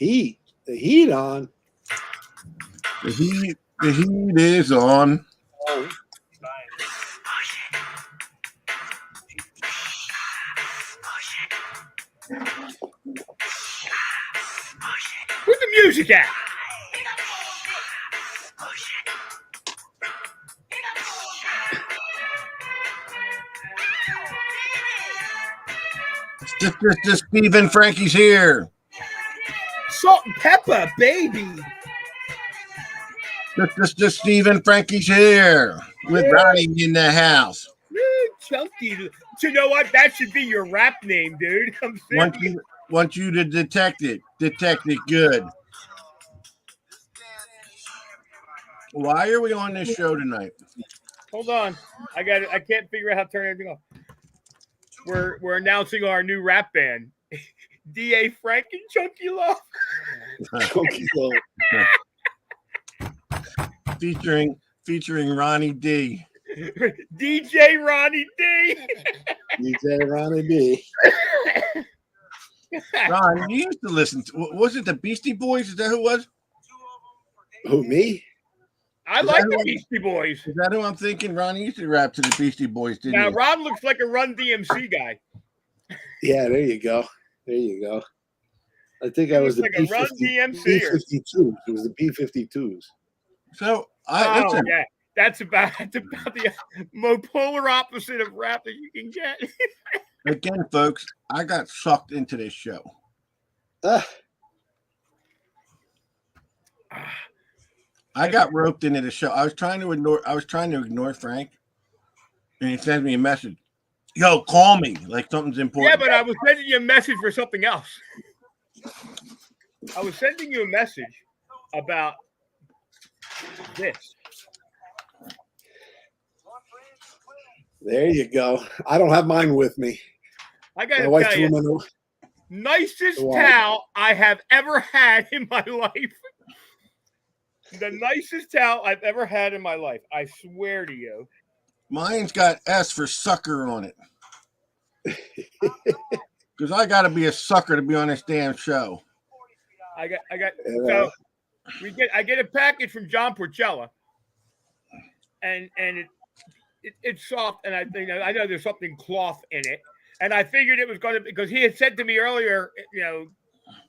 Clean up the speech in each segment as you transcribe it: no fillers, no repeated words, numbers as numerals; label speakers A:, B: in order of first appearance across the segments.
A: Heat. The heat on.
B: The heat is on.
A: Oh.
C: Where's the music at?
B: Just Stephen Frankie's here.
C: Salt and pepper, baby.
B: Just Stephen Frankie's here with Ronnie in the house.
C: Chunky. You know what? That should be your rap name, dude. I'm serious.
B: Want you to detect it good. Why are we on this show tonight?
C: Hold on. I can't figure out how to turn everything off. We're announcing our new rap band. D.A. Frank and Chunky Love.
A: Chunky Love.
B: Featuring Ronnie D.
C: DJ Ronnie D.
A: DJ Ronnie D.
B: Ron, you used to listen to, was it the Beastie Boys? Is that who it was?
A: Who, me?
C: I like the Beastie Boys.
B: Is that who I'm thinking? Ron used to rap to the Beastie Boys, didn't he?
C: Now, Ron looks like a Run DMC guy.
A: Yeah, there you go. There you go. I think I was the
C: like a Run DMC.
A: B-52. It was the B-52s.
B: So,
C: yeah. That's about the polar opposite of rap that you can get.
B: Again, folks, I got sucked into this show. I got roped into the show. I was trying to ignore Frank, and he sends me a message. Yo, call me. Like something's important.
C: Yeah, but I was sending you a message for something else. I was sending you a message about this.
A: There you go. I don't have mine with me.
C: I got to tell you, nicest towel I have ever had in my life. The nicest towel I've ever had in my life. I swear to you.
B: Mine's got S for sucker on it. Because I got to be a sucker to be on this damn show.
C: I get a package from John Porcella, and it's soft, and I know there's something cloth in it, and I figured it was going to, because he had said to me earlier,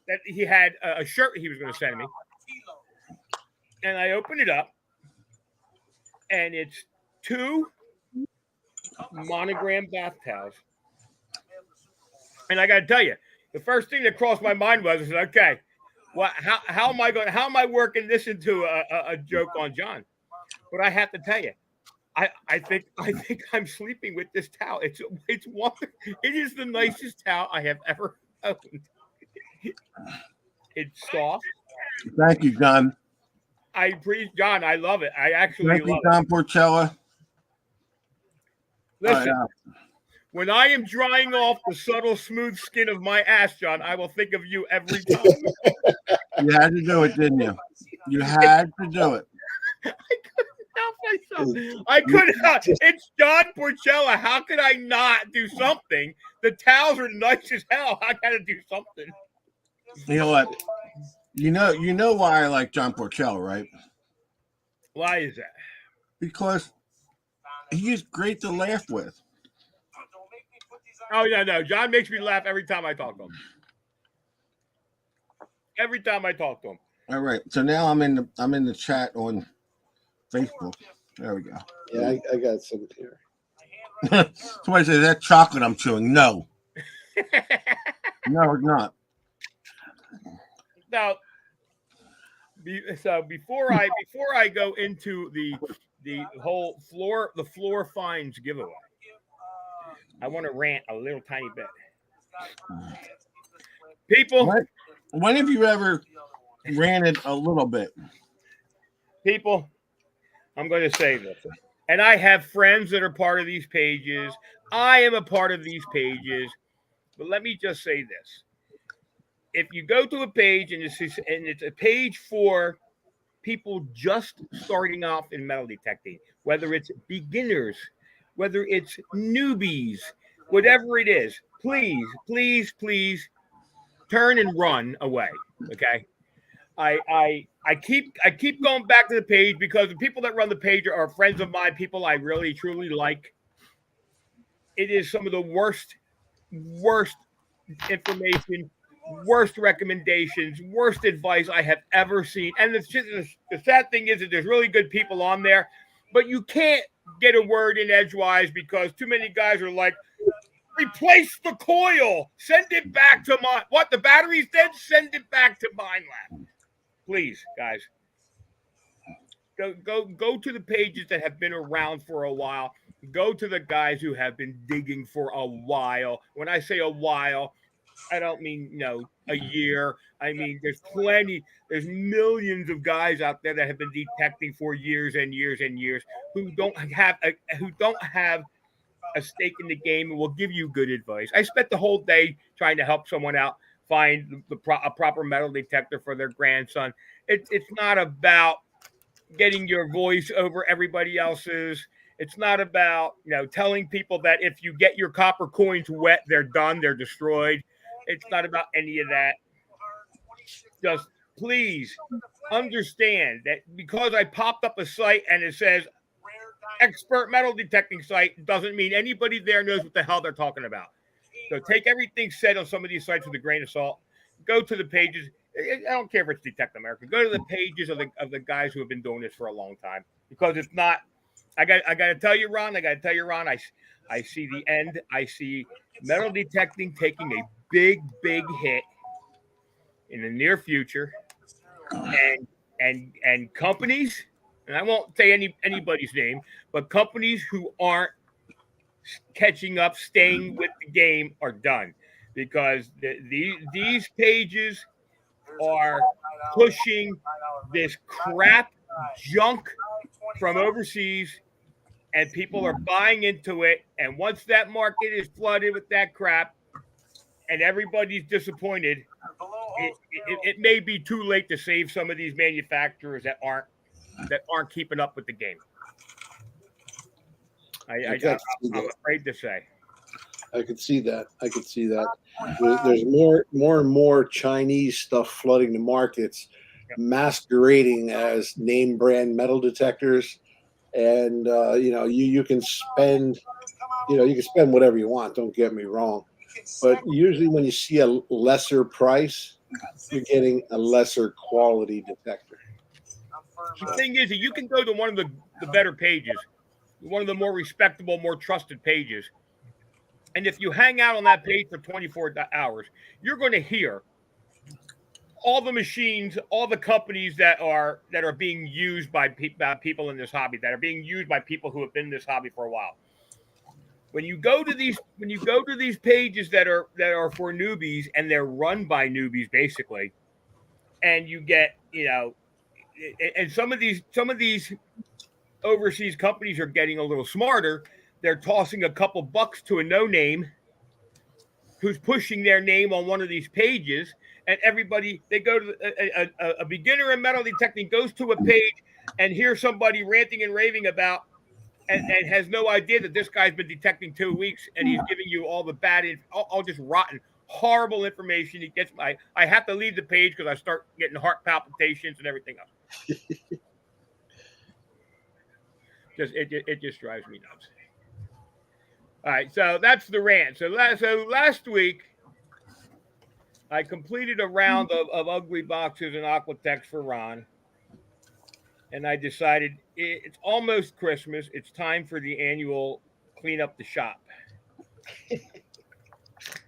C: that he had a shirt he was going to send me, and I opened it up, and it's 2 monogram bath towels, and I got to tell you, the first thing that crossed my mind was, okay, well, how am I working this into a joke on John? But I have to tell you, I think I'm sleeping with this towel. It's it is the nicest towel I have ever owned. It's soft.
B: Thank you, John.
C: John, I love it. I actually
B: love it. Thank you, John Porcella.
C: Listen, when I am drying off the subtle, smooth skin of my ass, John, I will think of you every time.
B: You had to do it, didn't you? You had to do it.
C: I couldn't. It's John Porcella. How could I not do something? The towels are nice as hell. I got to do something.
B: You know what? You know why I like John Porcella, right?
C: Why is that?
B: Because he's great to laugh with.
C: Oh no! John makes me laugh every time I talk to him. Every time I talk to him.
B: All right. So now I'm in the chat on Facebook. There we go.
A: Yeah, I got some here.
B: Somebody says that chocolate I'm chewing. No. No, it's not.
C: Now, so before I go into the whole floor finds giveaway, I want to rant a little tiny bit. People,
B: when have you ever ranted a little bit?
C: People, I'm going to say this. And I have friends that are part of these pages. I am a part of these pages. But let me just say this. If you go to a page and it's a page for people just starting off in metal detecting, whether it's beginners, whether it's newbies, whatever it is, please, please, please turn and run away. Okay. I keep going back to the page because the people that run the page are friends of mine, people I really truly like. It is some of the worst information, worst recommendations, worst advice I have ever seen. And the sad thing is that there's really good people on there, but you can't get a word in edgewise because too many guys are like, replace the coil, send it back to mine. What, the battery's dead? Send it back to Minelab. Please, guys. Go to the pages that have been around for a while. Go to the guys who have been digging for a while. When I say a while, I don't mean a year. I mean there's millions of guys out there that have been detecting for years and years and years who don't have a stake in the game and will give you good advice. I spent the whole day trying to help someone out find a proper metal detector for their grandson. It's not about getting your voice over everybody else's. It's not about telling people that if you get your copper coins wet, they're done, they're destroyed. It's not about any of that. Just please understand that because I popped up a site and it says expert metal detecting site doesn't mean anybody there knows what the hell they're talking about. So take everything said on some of these sites with a grain of salt. Go to the pages. I don't care if it's Detect America. Go to the pages of the guys who have been doing this for a long time because it's not. I got to tell you, Ron. I see the end. I see metal detecting taking a big hit in the near future, and companies. And I won't say anybody's name, but companies who aren't catching up, staying with the game are done because these pages are pushing this crap junk from overseas and people are buying into it. And once that market is flooded with that crap and everybody's disappointed, it may be too late to save some of these manufacturers that aren't keeping up with the game. I'm afraid to say.
A: I could see that. There's more and more Chinese stuff flooding the markets, masquerading as name brand metal detectors, and you can spend whatever you want. Don't get me wrong, but usually when you see a lesser price, you're getting a lesser quality detector.
C: The thing is that you can go to one of the better pages, one of the more respectable, more trusted pages. And if you hang out on that page for 24 hours, you're going to hear all the machines, all the companies that are being used by people in this hobby, that are being used by people who have been in this hobby for a while. When you go to these pages that are for newbies and they're run by newbies basically, and you get and some of these overseas companies are getting a little smarter. They're tossing a couple bucks to a no-name who's pushing their name on one of these pages, and everybody, they go to a beginner in metal detecting goes to a page and hears somebody ranting and raving about and has no idea that this guy's been detecting 2 weeks and he's giving you all the bad, all just rotten, horrible information. He gets I have to leave the page because I start getting heart palpitations and everything else. It just drives me nuts. All right, so that's the rant. So last week, I completed a round of ugly boxes and Aquatex for Ron, and I decided it's almost Christmas. It's time for the annual clean up the shop,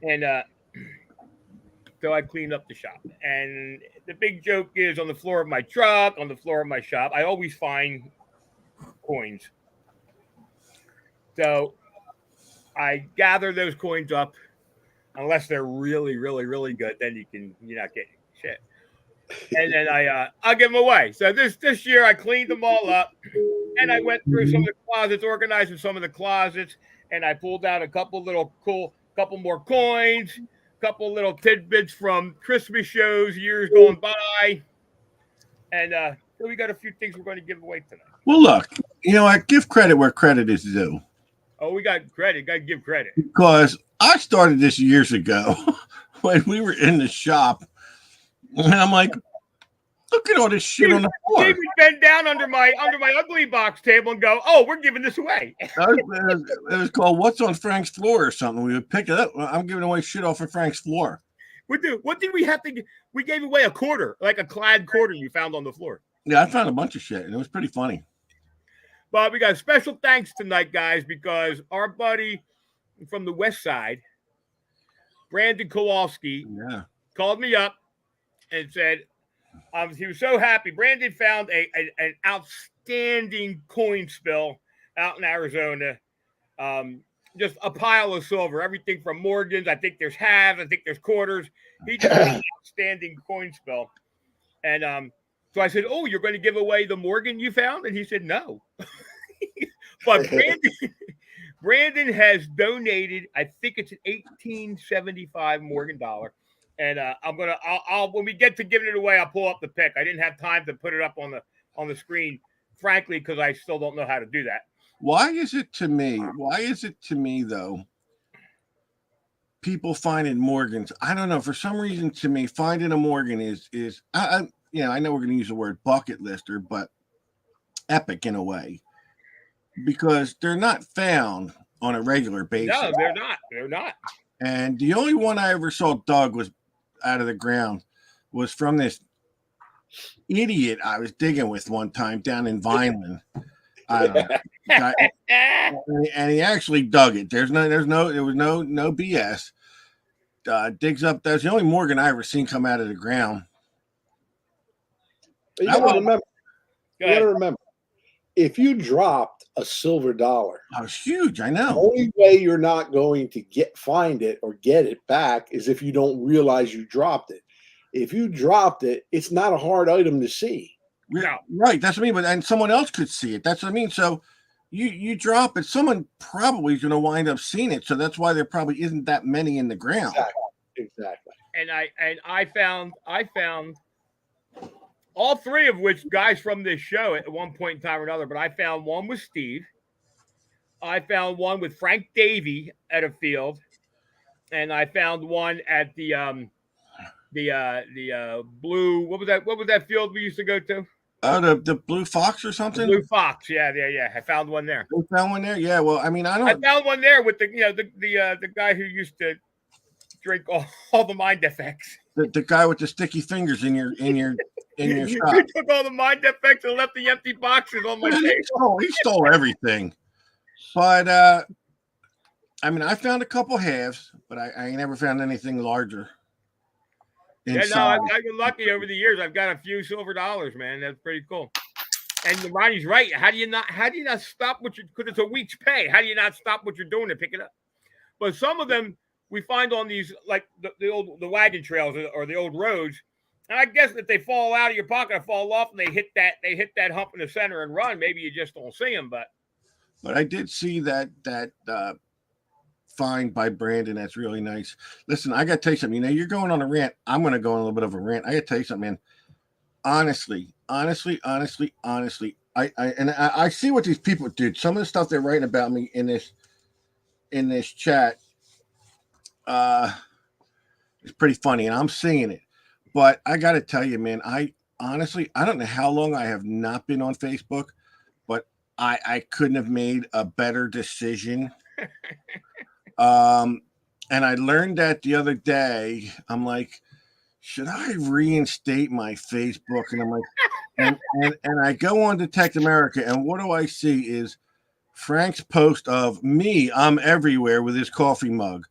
C: and so I cleaned up the shop. And the big joke is on the floor of my truck, on the floor of my shop, I always find coins. So I gather those coins up, unless they're really, really, really good. Then you're not getting shit. And then I'll give them away. So this year I cleaned them all up, and I went through some of the closets, organizing some of the closets, and I pulled out a couple more coins, couple little tidbits from Christmas shows years going by, and so we got a few things we're going to give away tonight.
B: Well, look, I give credit where credit is due.
C: Oh, we got credit. Got to give credit.
B: Because I started this years ago when we were in the shop. And I'm like, look at all this shit on the floor.
C: He would bend down under my ugly box table and go, "Oh, we're giving this away."
B: It was called "What's on Frank's Floor" or something. We would pick it up. I'm giving away shit off of Frank's floor.
C: What did we have to? We gave away a quarter, like a clad quarter you found on the floor.
B: Yeah, I found a bunch of shit, and it was pretty funny.
C: But we got special thanks tonight, guys, because our buddy from the West Side, Brandon Kowalski, called me up and said he was so happy. Brandon found an outstanding coin spill out in Arizona. Just a pile of silver, everything from Morgans. I think there's halves. I think there's quarters. He just had an outstanding coin spill. And so I said, "Oh, you're going to give away the Morgan you found?" And he said, "No." But Brandon has donated, I think it's an 1875 Morgan dollar. And I'll when we get to giving it away, I'll pull up the pic. I didn't have time to put it up on the screen, frankly, because I still don't know how to do that.
B: Why is it to me though? People finding Morgans. I don't know. For some reason, to me, finding a Morgan is I know we're going to use the word bucket lister, but epic in a way, because they're not found on a regular basis.
C: No, they're not. They're not.
B: And the only one I ever saw dug was out of the ground was from this idiot I was digging with one time down in Vineland. I don't know. And he actually dug it. There was no BS. Digs up. That's the only Morgan I ever seen come out of the ground.
A: You gotta remember, if you dropped a silver dollar,
B: that was huge. I know.
A: The only way you're not going to find it or get it back is if you don't realize you dropped it. If you dropped it, it's not a hard item to see.
C: No.
B: Right, that's what I mean. And someone else could see it. That's what I mean. So you drop it, someone probably is going to wind up seeing it. So that's why there probably isn't that many in the ground.
A: Exactly.
C: And I found all three of which guys from this show at one point in time or another. But I found one with Steve. I found one with Frank Davey at a field, and I found one at the blue. What was that field we used to go to?
B: The Blue Fox or something?
C: Blue Fox, yeah. I found one there.
B: You found one there? Yeah. Well, I mean,
C: I found one there with the guy who used to drink all the mind defects.
B: The guy with the sticky fingers in your shop.
C: He took all the mind defects and left the empty boxes on my table.
B: He stole everything. But I mean, I found a couple halves, but I ain't never found anything larger.
C: Yeah, no, I've been lucky over the years. I've got a few silver dollars, man. That's pretty cool. And Ronnie's right. How do you not stop what you? Because it's a week's pay. How do you not stop what you're doing and pick it up? But some of them we find on these, like the wagon trails or the old roads. And I guess if they fall out of your pocket or fall off and they hit that hump in the center and run, maybe you just don't see them. But
B: I did see that find by Brandon. That's really nice. Listen, I got to tell you something. You're going on a rant. I'm going to go on a little bit of a rant. I got to tell you something, man. Honestly, I see what these people do. Some of the stuff they're writing about me in this chat is pretty funny, and I'm seeing it. But I got to tell you, man, I don't know how long I have not been on Facebook, but I couldn't have made a better decision. And I learned that the other day. I'm like, should I reinstate my Facebook? And I'm like, and I go on to Tech America, and what do I see is Frank's post of me. I'm everywhere with his coffee mug.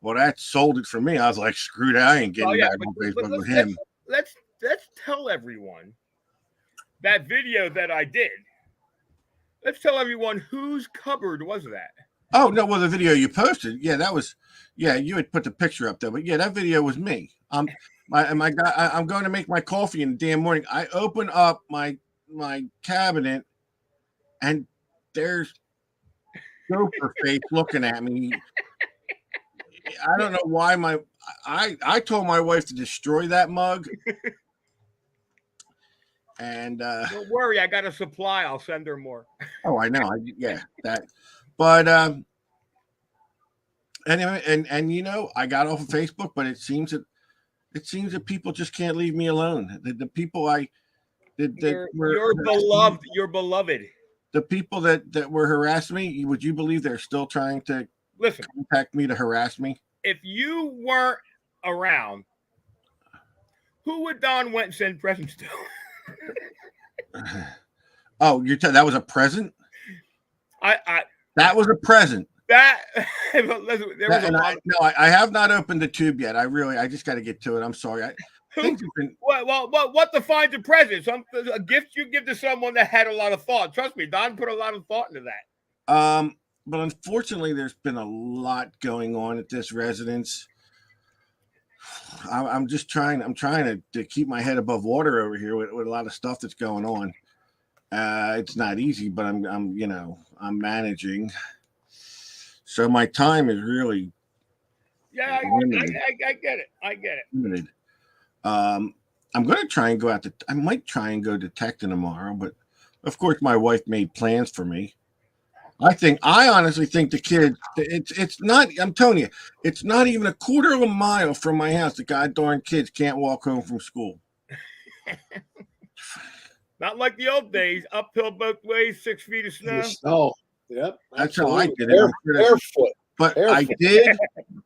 B: Well, that sold it for me. I was like, screw that. I ain't getting back on Facebook with him.
C: Let's tell everyone that video that I did. Let's tell everyone whose cupboard was that.
B: Oh, no, well, the video you posted, you had put the picture up there, but yeah, that video was me. I'm going to make my coffee in the damn morning. I open up my cabinet, and there's Gopher face looking at me. I don't know why I told my wife to destroy that mug. And
C: don't worry, I got a supply. I'll send her more.
B: Oh, I know. That. But anyway, and I got off of Facebook, but it seems that It seems that people just can't leave me alone. The people I that were
C: You're beloved. You're beloved.
B: the people that were harassing me, would you believe they're still trying to
C: Listen,
B: contact me to harass me?
C: if you weren't around, who would Don went and send presents to?
B: Oh, that was a present?
C: I
B: That was a present.
C: that listen, there was a lot.
B: I have not opened the tube yet. I just got to get to it. I'm sorry. Things have been,
C: What defines a present? A gift you give to someone that had a lot of thought. Trust me, Don put a lot of thought into that.
B: but unfortunately, there's been a lot going on at this residence. I'm just trying. I'm trying to keep my head above water over here with a lot of stuff that's going on. It's not easy, but I'm managing. So my time is really
C: Yeah, I get it. I get it.
B: limited. I'm going to try and go out. I might try and go detecting tomorrow, but of course, my wife made plans for me. I honestly think the kid. It's not. I'm telling you, it's not even a quarter of a mile from my house. The goddamn kids can't walk home from school.
C: Not like the old days, uphill both ways, 6 feet of snow.
A: The snow. Yep.
B: That's how I
A: absolutely.
B: did it.
A: Barefoot.
B: But
A: Barefoot.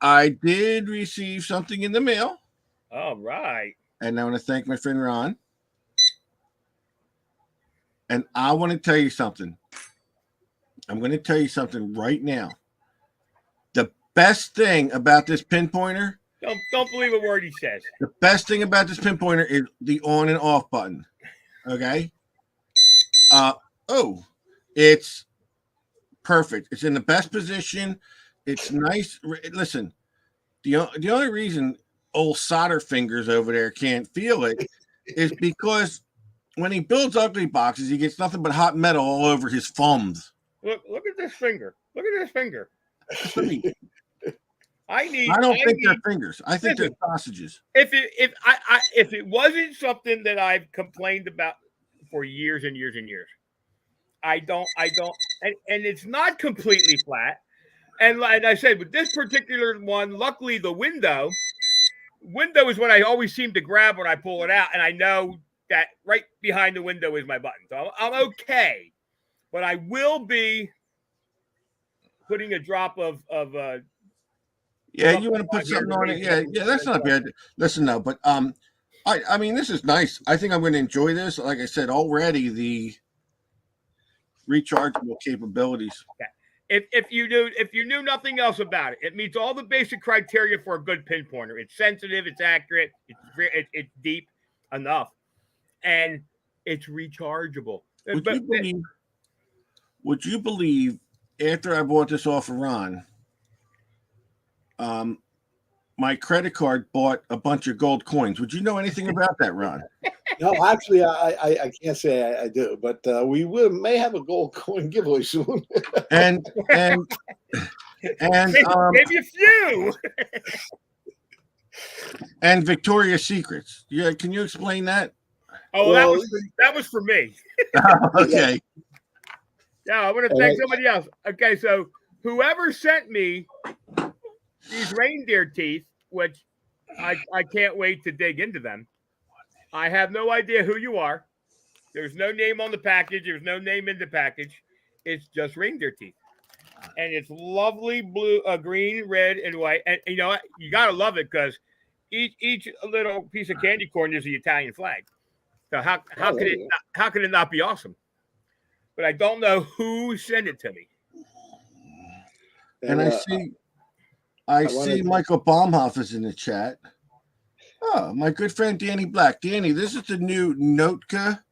B: I did receive something in the mail,
C: All right.
B: and I want to thank my friend Ron. And I want to tell you something. I'm going to tell you something right now. The best thing about this pinpointer,
C: Don't believe a word he says.
B: the best thing about this pinpointer is the on and off button. Okay. It's perfect. It's in the best position. It's nice. Listen, the only reason old solder fingers over there can't feel it is because when he builds ugly boxes, he gets nothing but hot metal all over his thumbs.
C: Look at this finger. Look at this finger.
B: I mean,
C: I
B: don't think
C: need,
B: they're fingers. I think
C: listen,
B: they're sausages.
C: if it wasn't something that I've complained about for years and years and years, I don't, and it's not completely flat. And I said, with this particular one, luckily the window is what I always seem to grab when I pull it out, and I know that right behind the window is my button, so I'm okay. But I will be putting a drop of
B: Yeah, you want to put something on it? Yeah, that's not bad. Listen, no, but I mean, this is nice. I think I'm going to enjoy this. Like I said, already the rechargeable capabilities.
C: If you knew nothing else about it, it meets all the basic criteria for a good pinpointer. It's sensitive, it's accurate, it's deep enough, and it's rechargeable.
B: Would you believe after I bought this off of Ron, my credit card bought a bunch of gold coins? Would you know anything about that, Ron?
A: No, actually, I can't say I do, but we may have a gold coin giveaway soon.
B: and
C: maybe a few.
B: And Victoria's Secrets. Yeah, can you explain that?
C: Oh, well, that was for me.
B: Okay.
C: Yeah, I want to thank somebody else. Okay, so whoever sent me these reindeer teeth, which I can't wait to dig into them. I have no idea who you are. There's no name on the package. There's no name in the package. It's just reindeer teeth. And it's lovely blue, green, red, and white. And you know, you got to love it because each little piece of candy corn is the Italian flag. So how could it not be awesome? But I don't know who sent it to me.
B: And I see Michael Baumhoff is in the chat. Oh, my good friend Danny Black. Danny, this is the new Notka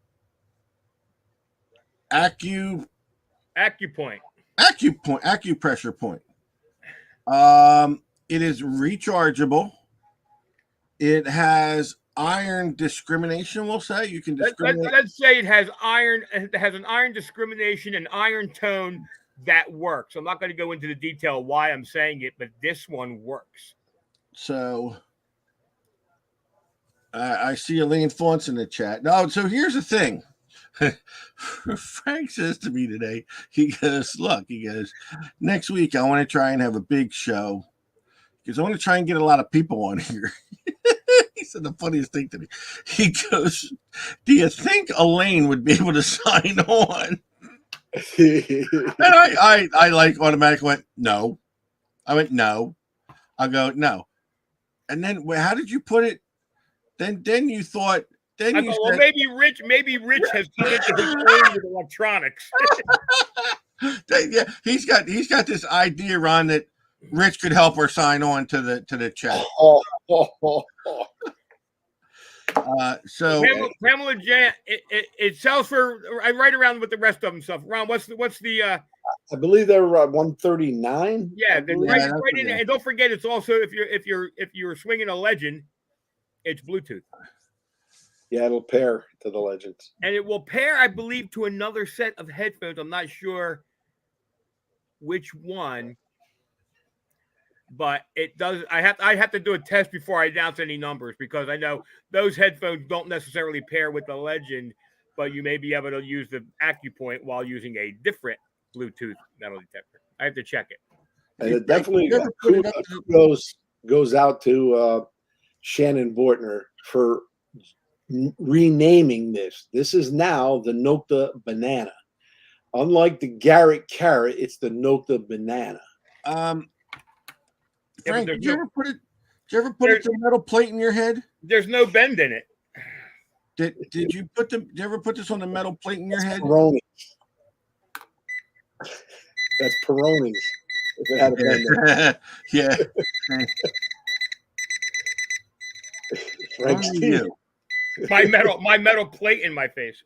B: acupressure point. It is rechargeable. It has iron discrimination, we'll say. You can discriminate.
C: Let's say it has iron. It has an iron discrimination and iron tone that works. I'm not going to go into the detail why I'm saying it, but this one works.
B: So I see Elaine Fonts in the chat. No, so here's the thing. Frank says to me today, he goes, next week I want to try and have a big show because I want to try and get a lot of people on here. He said the funniest thing to me. He goes, "Do you think Elaine would be able to sign on?" And I like automatically went, "No." I went, "No." I go, "No." And then, how did you put it? Then you thought. Then
C: I
B: you
C: go,
B: said,
C: well, maybe Rich has come into his own with electronics.
B: yeah, he's got this idea, Ron, that Rich could help her sign on to the chat. So
C: Pamela Jan, it sells for right around with the rest of them stuff. Ron, what's the
A: I believe they're 139.
C: yeah, right
B: that's
C: in there. And don't forget, it's also if you're swinging a Legend, it's Bluetooth.
A: Yeah, it'll pair to the Legends,
C: and it will pair, I believe, to another set of headphones. I'm not sure which one, but it does. I have to do a test before I announce any numbers, because I know those headphones don't necessarily pair with the Legend, but you may be able to use the AccuPoint while using a different Bluetooth metal detector. I have to check it.
A: and it definitely goes out to Shannon Bortner for renaming this. This is now the Nokta Banana. Unlike the Garrett Carrot, it's the Nokta Banana.
B: Frank, did you ever put it? Did you ever put a metal plate in your head?
C: There's no bend in it.
B: Did you put them? Did you ever put this on a metal plate in your head?
A: Peroni. That's Peroni's. If it had a bend.
B: Yeah.
A: Frank Steve.
C: My metal plate in my face.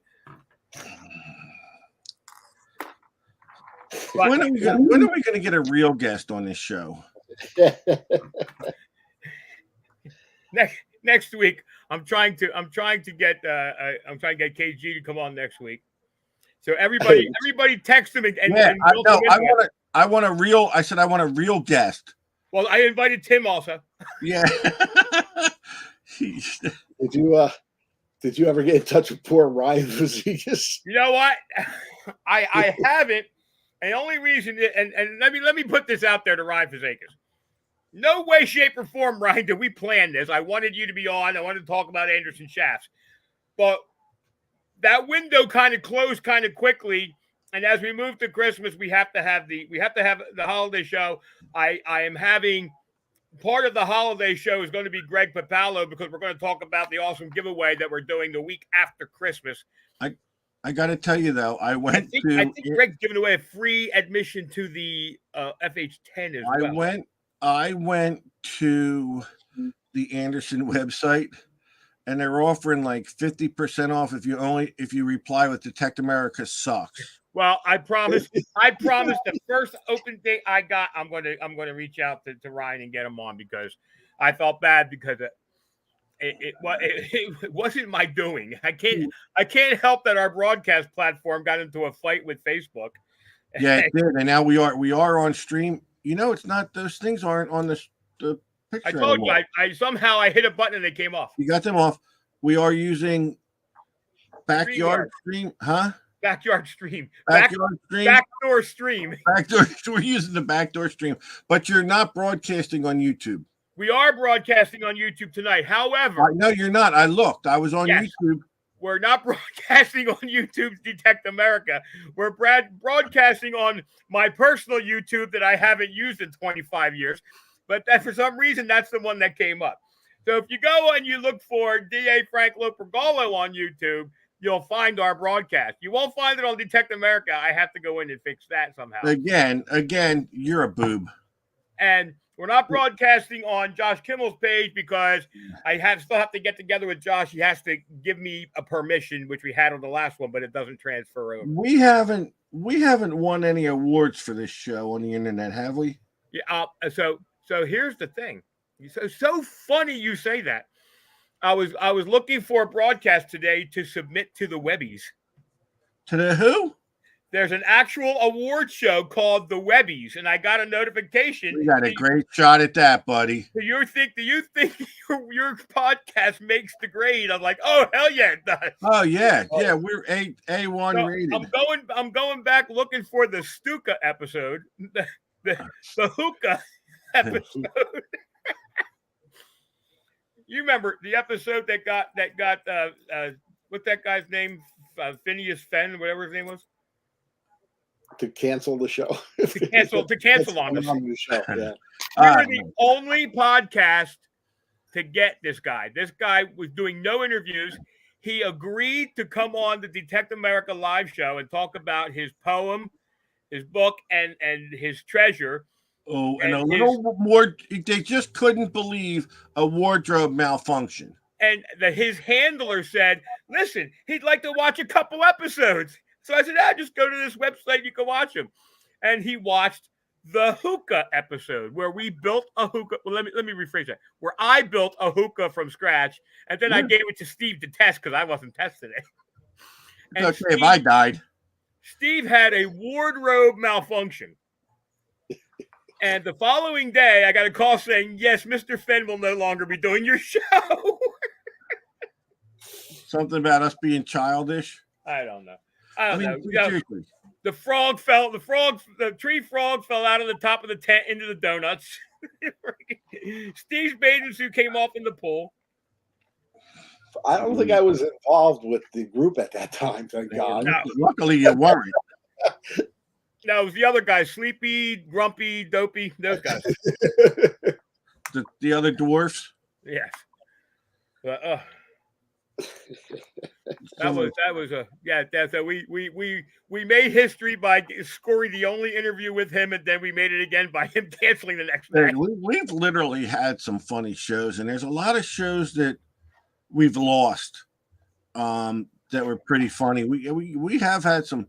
B: When are we going to get a real guest on this show?
C: Next week, I'm trying to get KG to come on next week. So everybody text him and
B: I want a real. I said I want a real guest.
C: Well, I invited Tim also.
B: Yeah.
A: Did you ever get in touch with poor Ryan Fazekas?
C: You know what? I haven't. And the only reason, and let me put this out there to Ryan Fazekas. No way, shape, or form, Ryan, did we plan this. I wanted you to be on. I wanted to talk about Anderson Shafts. But that window kind of closed kind of quickly. And as we move to Christmas, we have to have the holiday show. I am having part of the holiday show is going to be Greg Papalo, because we're going to talk about the awesome giveaway that we're doing the week after Christmas.
B: I got to tell you though, I think
C: Greg's giving away a free admission to the FH10 as well.
B: I went to the Anderson website, and they're offering like 50% off if you reply with Detect America sucks.
C: Well, I promise the first open date I got, I'm going to reach out to Ryan and get him on, because I felt bad because it wasn't my doing. I can't help that our broadcast platform got into a fight with Facebook.
B: Yeah, it did, and now we are on stream. You know, it's not, those things aren't on the picture.
C: I told
B: anymore.
C: you, I somehow hit a button and they came off.
B: You got them off. We are using Backyard Stream, huh?
C: Backyard Stream.
B: Backyard Stream.
C: Backdoor Stream.
B: We're using the Backdoor Stream, but you're not broadcasting on YouTube.
C: We are broadcasting on YouTube tonight. However,
B: no, you're not. I looked. I was on YouTube.
C: We're not broadcasting on YouTube's Detect America. We're broadcasting on my personal YouTube that I haven't used in 25 years. But that, for some reason, that's the one that came up. So if you go and you look for DA Frank Lopergolo on YouTube, you'll find our broadcast. You won't find it on Detect America. I have to go in and fix that somehow.
B: Again, you're a boob.
C: And we're not broadcasting on Josh Kimmel's page because I still have to get together with Josh. He has to give me a permission, which we had on the last one, but it doesn't transfer over.
B: We haven't won any awards for this show on the internet, have we?
C: Yeah. So here's the thing. So funny you say that. I was looking for a broadcast today to submit to the Webbies.
B: To the who?
C: There's an actual award show called the Webbies, and I got a notification.
B: We got a great shot at that, buddy.
C: Do you think your podcast makes the grade? I'm like, oh hell yeah, it does.
B: Oh yeah, yeah, we're A1 rated.
C: I'm going back looking for the Stuka episode, the hookah episode. You remember the episode that got what's that guy's name? Phineas Fenn, whatever his name was.
A: To cancel the show.
C: To cancel on us.
A: the show. Yeah.
C: We were the only podcast to get this guy. This guy was doing no interviews. He agreed to come on the Detective America live show and talk about his poem, his book, and his treasure.
B: Oh, and a little more. They just couldn't believe a wardrobe malfunction.
C: And his handler said, "Listen, he'd like to watch a couple episodes." So I said, just go to this website. You can watch them. And he watched the hookah episode where we built a hookah. Well, let me rephrase that. Where I built a hookah from scratch, and then I gave it to Steve to test because I wasn't testing it.
B: And okay, Steve, if I died.
C: Steve had a wardrobe malfunction. And the following day, I got a call saying, "Yes, Mr. Fenn will no longer be doing your show."
B: Something about us being childish.
C: I don't know. The tree frog fell out of the top of the tent into the donuts. Steve's bathing suit came off in the pool.
A: I don't think I was involved with the group at that time, thank God.
B: No. Luckily, you weren't.
C: No, it was the other guys, Sleepy, Grumpy, Dopey, those guys.
B: the other dwarfs?
C: Yes. But, so we made history by scoring the only interview with him, and then we made it again by him canceling the next night.
B: We've literally had some funny shows, and there's a lot of shows that we've lost that were pretty funny. We have had some.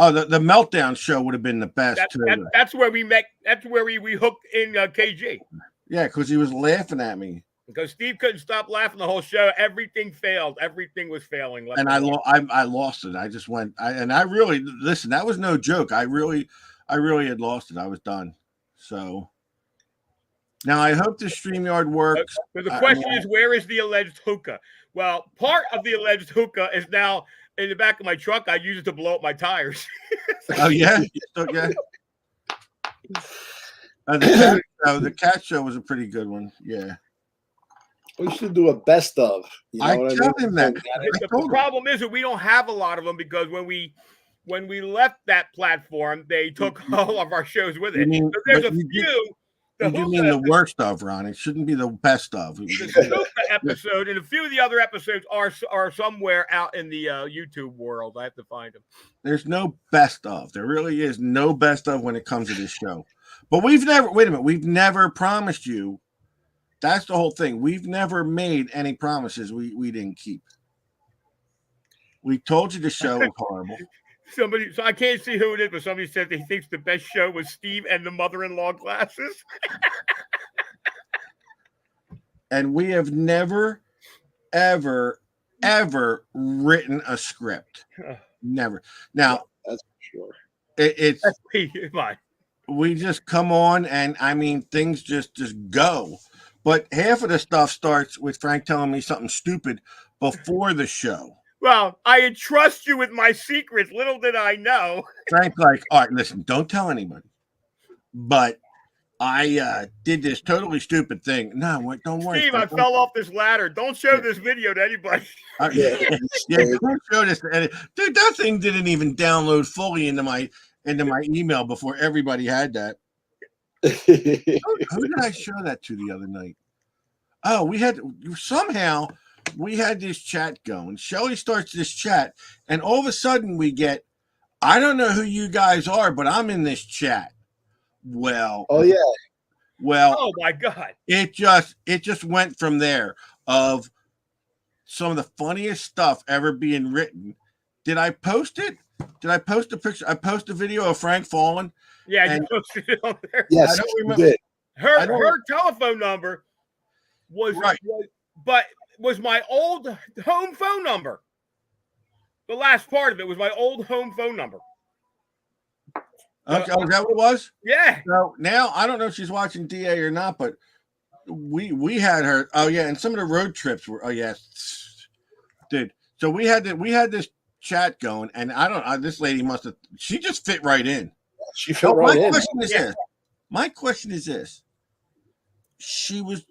B: Oh, the Meltdown show would have been the best too.
C: That's where we met. That's where we hooked in KG.
B: Yeah, because he was laughing at me.
C: Because Steve couldn't stop laughing the whole show. Everything failed. Everything was failing.
B: And I lost it. I just went. I really listen. That was no joke. I really had lost it. I was done. So now I hope the StreamYard works.
C: But the question is, where is the alleged hookah? Well, part of the alleged hookah is now in the back of my truck. I use it to blow up my tires.
B: Oh yeah, yeah. The cat show was a pretty good one. Yeah.
A: We should do a best of.
B: I tell him that.
C: The problem is that we don't have a lot of them because when we left that platform, they took all of our shows with it. So there's a few.
B: You mean the worst of, Ron? It shouldn't be the best of.
C: The Hookah episode and a few of the other episodes are somewhere out in the YouTube world. I have to find them.
B: There's no best of. There really is no best of when it comes to this show. But we've never promised you. That's the whole thing. We've never made any promises we didn't keep. We told you the show was horrible.
C: So I can't see who it is, but somebody said he thinks the best show was Steve and the mother-in-law glasses.
B: And we have never, ever written a script. Never. Now,
A: that's for sure.
B: It's
C: fine.
B: We just come on, and I mean, things just go. But half of the stuff starts with Frank telling me something stupid before the show.
C: Well, I entrust you with my secrets. Little did I know.
B: Frank's like, all right, listen, don't tell anybody. But I did this totally stupid thing. No, don't worry.
C: Steve, I fell off this ladder. Don't show this video to anybody.
B: Don't show this to anybody. Dude, that thing didn't even download fully into my email before everybody had that. Who did I show that to the other night? Oh, we had this chat going. Shelly starts this chat, and all of a sudden we get, I don't know who you guys are, but I'm in this chat. Well,
A: oh yeah.
B: Well,
C: oh my God.
B: It just went from there of some of the funniest stuff ever being written. Did I post it? Did I post a picture? I posted a video of Frank falling.
C: Yeah, you posted it on there.
A: Yes, I don't remember.
C: Her telephone number was
B: right,
C: was my old home phone number. The last part of it was my old home phone number.
B: Okay, is that what it was?
C: Yeah.
B: So now I don't know if she's watching DA or not, but we had her. Oh yeah, and some of the road trips were. Oh yeah, dude. So we had this chat going, and I don't. This lady must have. She just fit right in.
A: She fit right in.
B: My question is this. She was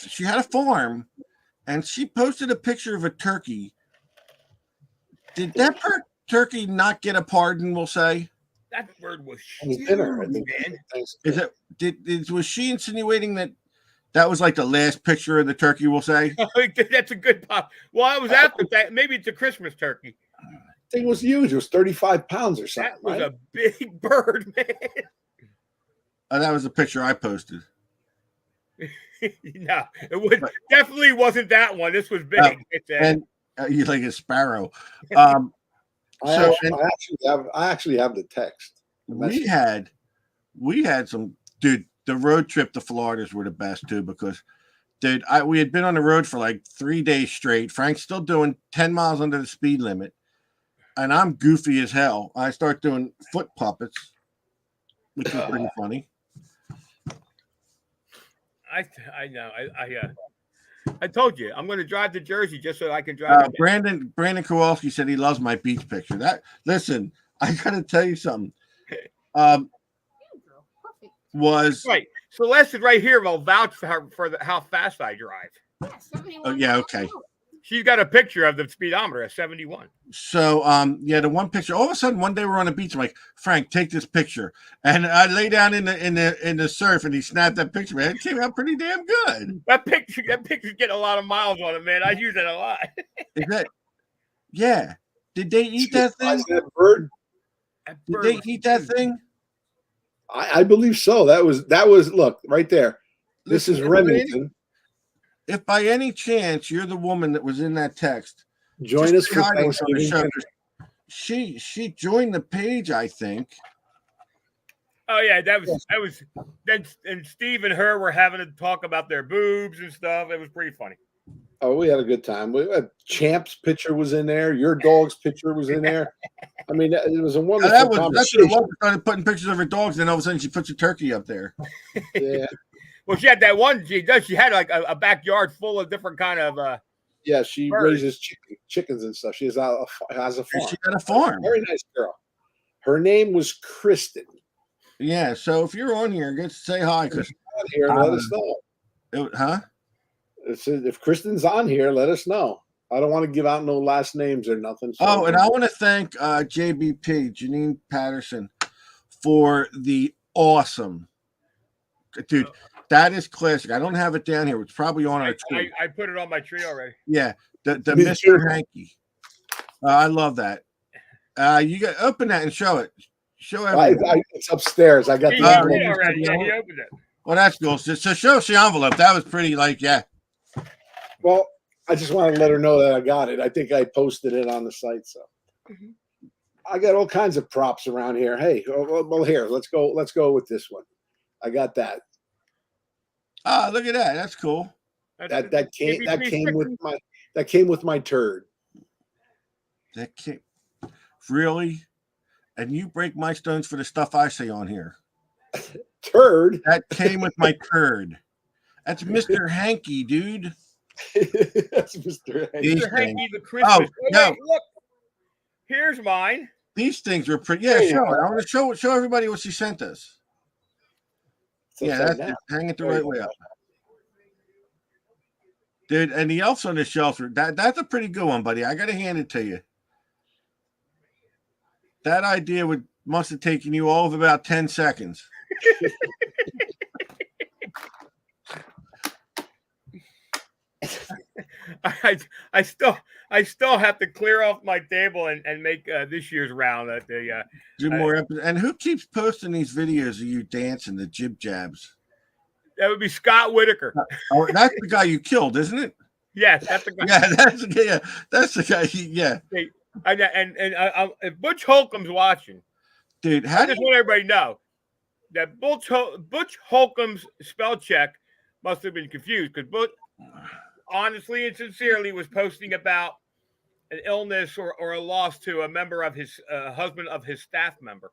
B: she had a farm, and she posted a picture of a turkey. Did that turkey not get a pardon? We'll say.
C: That bird was
A: It's
C: huge,
A: dinner, I think.
C: man.
B: Was she insinuating that was like the last picture of the turkey? We'll say.
C: That's a good pop. Well, I was after that. Maybe it's a Christmas turkey.
A: I think it was huge. It was 35 pounds or something.
C: That was
A: right?
C: a big bird, man.
B: That was the picture I posted.
C: No, definitely wasn't that one. This was big.
B: And you like a sparrow.
A: I actually have the text.
B: We had some, dude. The road trip to Florida's were the best too, because dude, we had been on the road for like 3 days straight. Frank's still doing 10 miles under the speed limit, and I'm goofy as hell. I start doing foot puppets, which is pretty funny.
C: I know. I told you I'm going to drive to Jersey just so I can drive.
B: Brandon Kowalski said he loves my beach picture. Listen, I got to tell you something. Was
C: right. Celeste is right here. Will vouch for how fast I drive.
B: Yeah, okay.
C: She's got a picture of the speedometer at 71.
B: So, the one picture. All of a sudden, one day we're on the beach. I'm like, Frank, take this picture, and I lay down in the surf, and he snapped that picture. Man, it came out pretty damn good.
C: That picture's getting a lot of miles on it, man. I use it a lot.
B: Is that? Yeah. Did they eat that thing?
A: That bird?
B: Did they eat that thing?
A: I believe so. That was look right there. This is Remington.
B: If by any chance you're the woman that was in that text,
A: join us for Thanksgiving.
B: She joined the page, I think.
C: Oh yeah, that was then. And Steve and her were having to talk about their boobs and stuff. It was pretty funny.
A: Oh, we had a good time. Champ's picture was in there. Your dog's picture was in there. I mean, it was a wonderful conversation.
B: That's what started putting pictures of her dogs, and all of a sudden she puts a turkey up there.
A: Yeah.
C: Well, she had that one. She had like a backyard full of different kind of.
A: Yeah, she raises chickens and stuff. She has a farm.
B: She got a farm.
A: Very nice girl. Her name was Kristen.
B: Yeah. So if you're on here, get to say hi. Because
A: here, let us know. If Kristen's on here, let us know. I don't want to give out no last names or nothing. So
B: and I want to thank JBP, Janine Patterson, for the awesome, dude. That is classic. I don't have it down here. It's probably on our tree.
C: I put it on my tree already.
B: Yeah, the Mr. Hanky. I love that. You got open that and show it. Show everyone.
A: It's upstairs. I got
C: the already. Yeah, he opened it.
B: Well, that's cool. So show us the envelope. That was pretty. Yeah.
A: Well, I just want to let her know that I got it. I think I posted it on the site. So I got all kinds of props around here. Hey, well, here, let's go with this one. I got that.
B: Oh, look at that. That's cool.
A: That came with my turd.
B: That came really? And you break my stones for the stuff I say on here.
A: Turd?
B: That came with my turd. That's Mr. Hanky, dude.
A: That's Mr. Hanky.
C: Mr. Hanky, the Christmas.
B: Oh, no.
C: Wait, look. Here's mine.
B: These things are pretty. Yeah, show it. I want to show everybody what she sent us. Hang it the right way up. Dude, and the elves on the shelf, that's a pretty good one, buddy. I got to hand it to you. That idea must have taken you all of about 10 seconds.
C: I still have to clear off my table and make this year's round at the
B: do more episodes. And who keeps posting these videos of you dancing the jib jabs?
C: That would be Scott Whitaker.
B: Oh, that's the guy you killed, isn't it?
C: Yes, that's the guy.
B: Yeah, that's the guy. Yeah.
C: And if Butch Holcomb's watching,
B: dude,
C: I just want everybody to know that Butch Holcomb's spell check must have been confused because Butch honestly and sincerely was posting about an illness or a loss to a member of his husband of his staff member.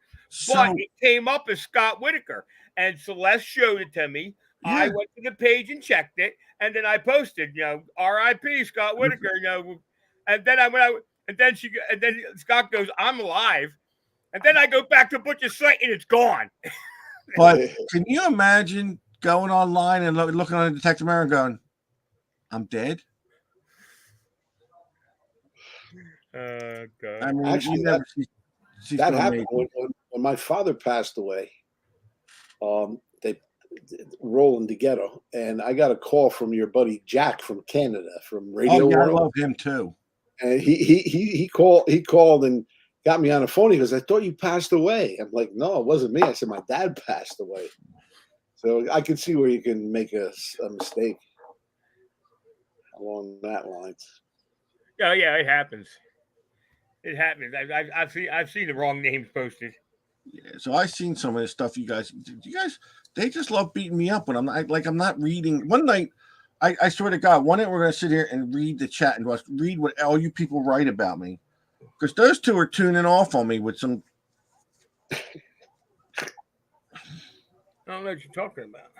C: But it came up as Scott Whitaker, and Celeste showed it to me. Yeah. I went to the page and checked it, and then I posted, R.I.P. Scott Whitaker, and then Scott goes, I'm alive, and then I go back to Butch's site and it's gone.
B: But can you imagine going online and looking on Detective Mirror and going, I'm dead.
C: God.
B: I mean,
A: Actually,
B: you never see
A: that
B: someone
A: happened when my father passed away. They Roland DeGhetto, and I got a call from your buddy Jack from Canada, from
B: Oh
A: Radio
B: yeah, I
A: World,
B: love him too.
A: and he called and got me on the phone. He goes, "I thought you passed away." I'm like, "No, it wasn't me." I said, "My dad passed away." So I can see where you can make a mistake along that lines.
C: Oh yeah, it happens. It happens. I've seen the wrong names posted.
B: Yeah, so I seen some of this stuff. You guys, they just love beating me up when I'm not reading. One night, I swear to God, one night we're gonna sit here and read the chat and read what all you people write about me, because those two are tuning off on me with some.
C: I don't know what you're talking about.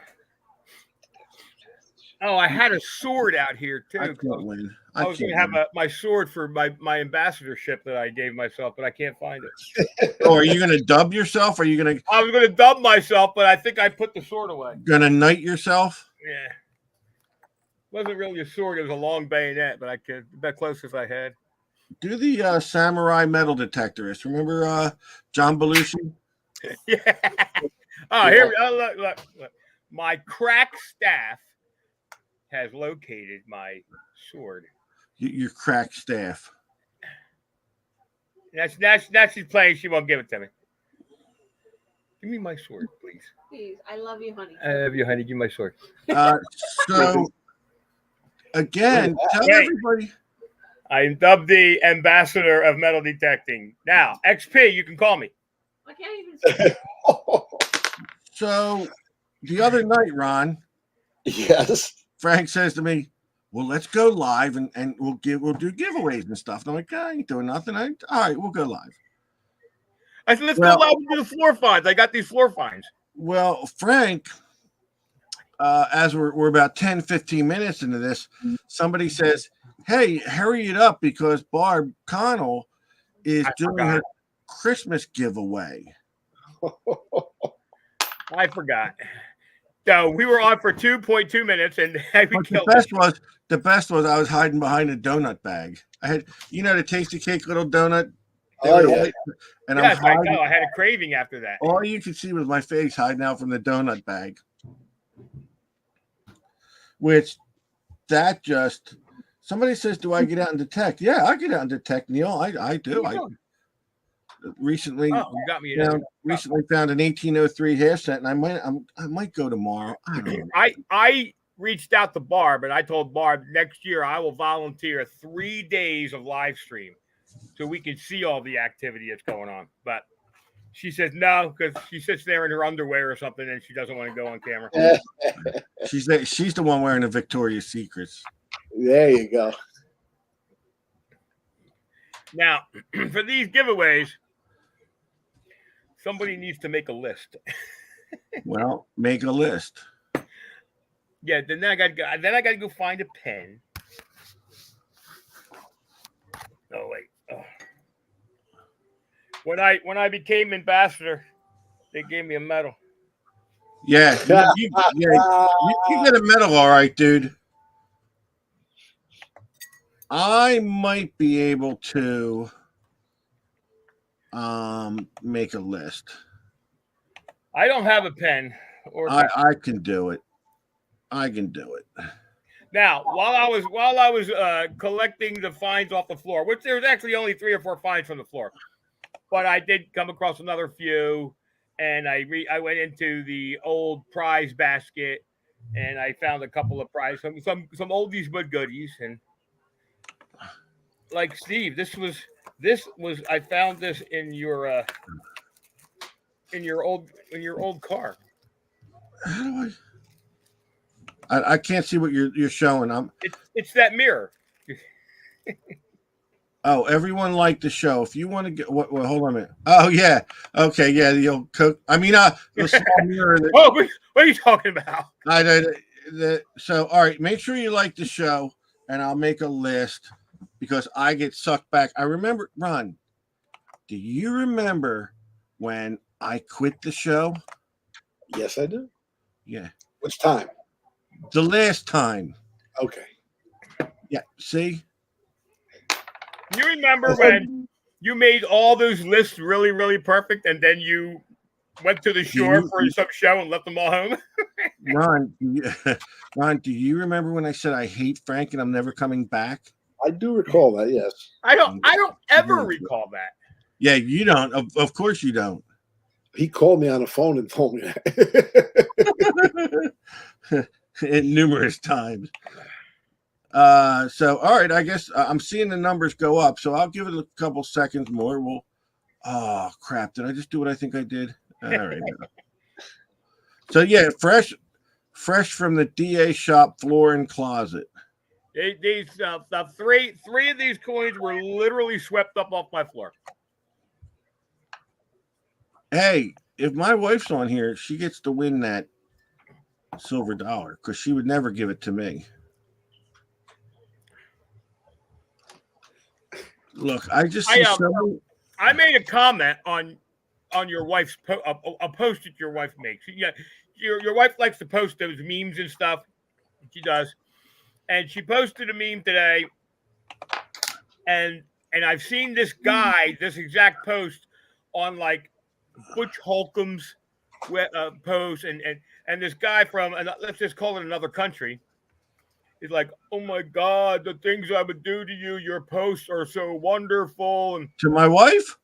C: Oh, I had a sword out here too.
B: I can't win.
C: I was going to have my sword for my ambassadorship that I gave myself, but I can't find it.
B: Oh, are you gonna dub yourself? Are you gonna?
C: I was going to dub myself, but I think I put the sword away.
B: Gonna knight yourself?
C: Yeah, wasn't really a sword; it was a long bayonet, but I could the closest I had.
B: Do the samurai metal detectorist. Remember John Belushi?
C: Yeah. Oh, here we go. Look. My crack staff has located my sword.
B: Your crack staff.
C: That's she's playing. She won't give it to me. Give me my sword, please.
D: Please, I love you, honey.
C: I love you, honey. Give me my sword.
B: So again, tell everybody.
C: I'm dubbed the ambassador of metal detecting. Now, XP, you can call me.
D: I can't even see.
B: So the other night, Ron,
A: Yes.
B: Frank says to me, "Well, let's go live and we'll do giveaways and stuff." And I'm like, "I ain't doing nothing. All right, we'll go live."
C: I said, let's go live and do the floor finds. I got these floor finds.
B: Well, Frank, as we're about 10, 15 minutes into this, somebody says, "Hey, hurry it up because Barb Connell is doing her Christmas giveaway."
C: I forgot. So we were on for 2.2 minutes, and
B: the best was I was hiding behind a donut bag. I had, the Tasty Cake little donut.
A: Oh yeah.
B: And
C: yes,
B: I
C: know. I had a craving after that.
B: All you could see was my face hiding out from the donut bag. Which somebody says, "Do I get out and detect?" Yeah, I get out and detect, Neil. I do. I recently
C: you got me
B: found an 1803 hair set, and I might go tomorrow. I don't know.
C: I reached out to Barb, and I told Barb next year I will volunteer 3 days of live stream so we can see all the activity that's going on. But she says no, because she sits there in her underwear or something, and she doesn't want to go on camera.
B: She's the one wearing the Victoria's Secrets.
A: There you go.
C: Now, for these giveaways, somebody needs to make a list.
B: Well, make a list.
C: Yeah, then I got to go find a pen. Oh wait. Oh. When I became ambassador, they gave me a medal.
B: Yeah, you get a medal, all right, dude. I might be able to make a list.
C: I don't have a pen.
B: I can do it. I can do it.
C: Now, while I was collecting the finds off the floor, which there was actually only 3 or 4 finds from the floor, but I did come across another few, and I went into the old prize basket, and I found a couple of some oldies but goodies, and like Steve, this was I found this in your old car.
B: How do I can't see what you're showing.
C: It's that mirror.
B: Oh, everyone liked the show. If you want to get hold on a minute. Oh yeah, okay, yeah, the old Coke. I mean, the small mirror.
C: What are you talking about?
B: So, all right, make sure you like the show, and I'll make a list because I get sucked back. I remember, Ron. Do you remember when I quit the show?
A: Yes, I do.
B: Yeah.
A: Which time?
B: The last time.
A: Okay.
B: Yeah. See.
C: You remember when you made all those lists really, really perfect, and then you went to the shore for some show and left them all home?
B: Ron, Ron, do you remember when I said I hate Frank and I'm never coming back?
A: I do recall that. Yes.
C: I don't ever recall that.
B: Yeah, you don't. Of course you don't.
A: He called me on the phone and told me that.
B: Numerous times. So all right, I guess I'm seeing the numbers go up, so I'll give it a couple seconds more. We'll oh crap, did I just do what I think I did? All right. So yeah, fresh from the DA shop floor and closet.
C: These three of these coins were literally swept up off my floor.
B: Hey, if my wife's on here, she gets to win that silver dollar because she would never give it to me. Look, I
C: made a comment on your wife's a post that your wife makes. Yeah, your wife likes to post those memes and stuff. She does, and she posted a meme today, and I've seen this guy, this exact post on like Butch Holcomb's post, and this guy from, let's just call it another country. He's like, oh my God, the things I would do to you. Your posts are so wonderful. And
B: to my wife?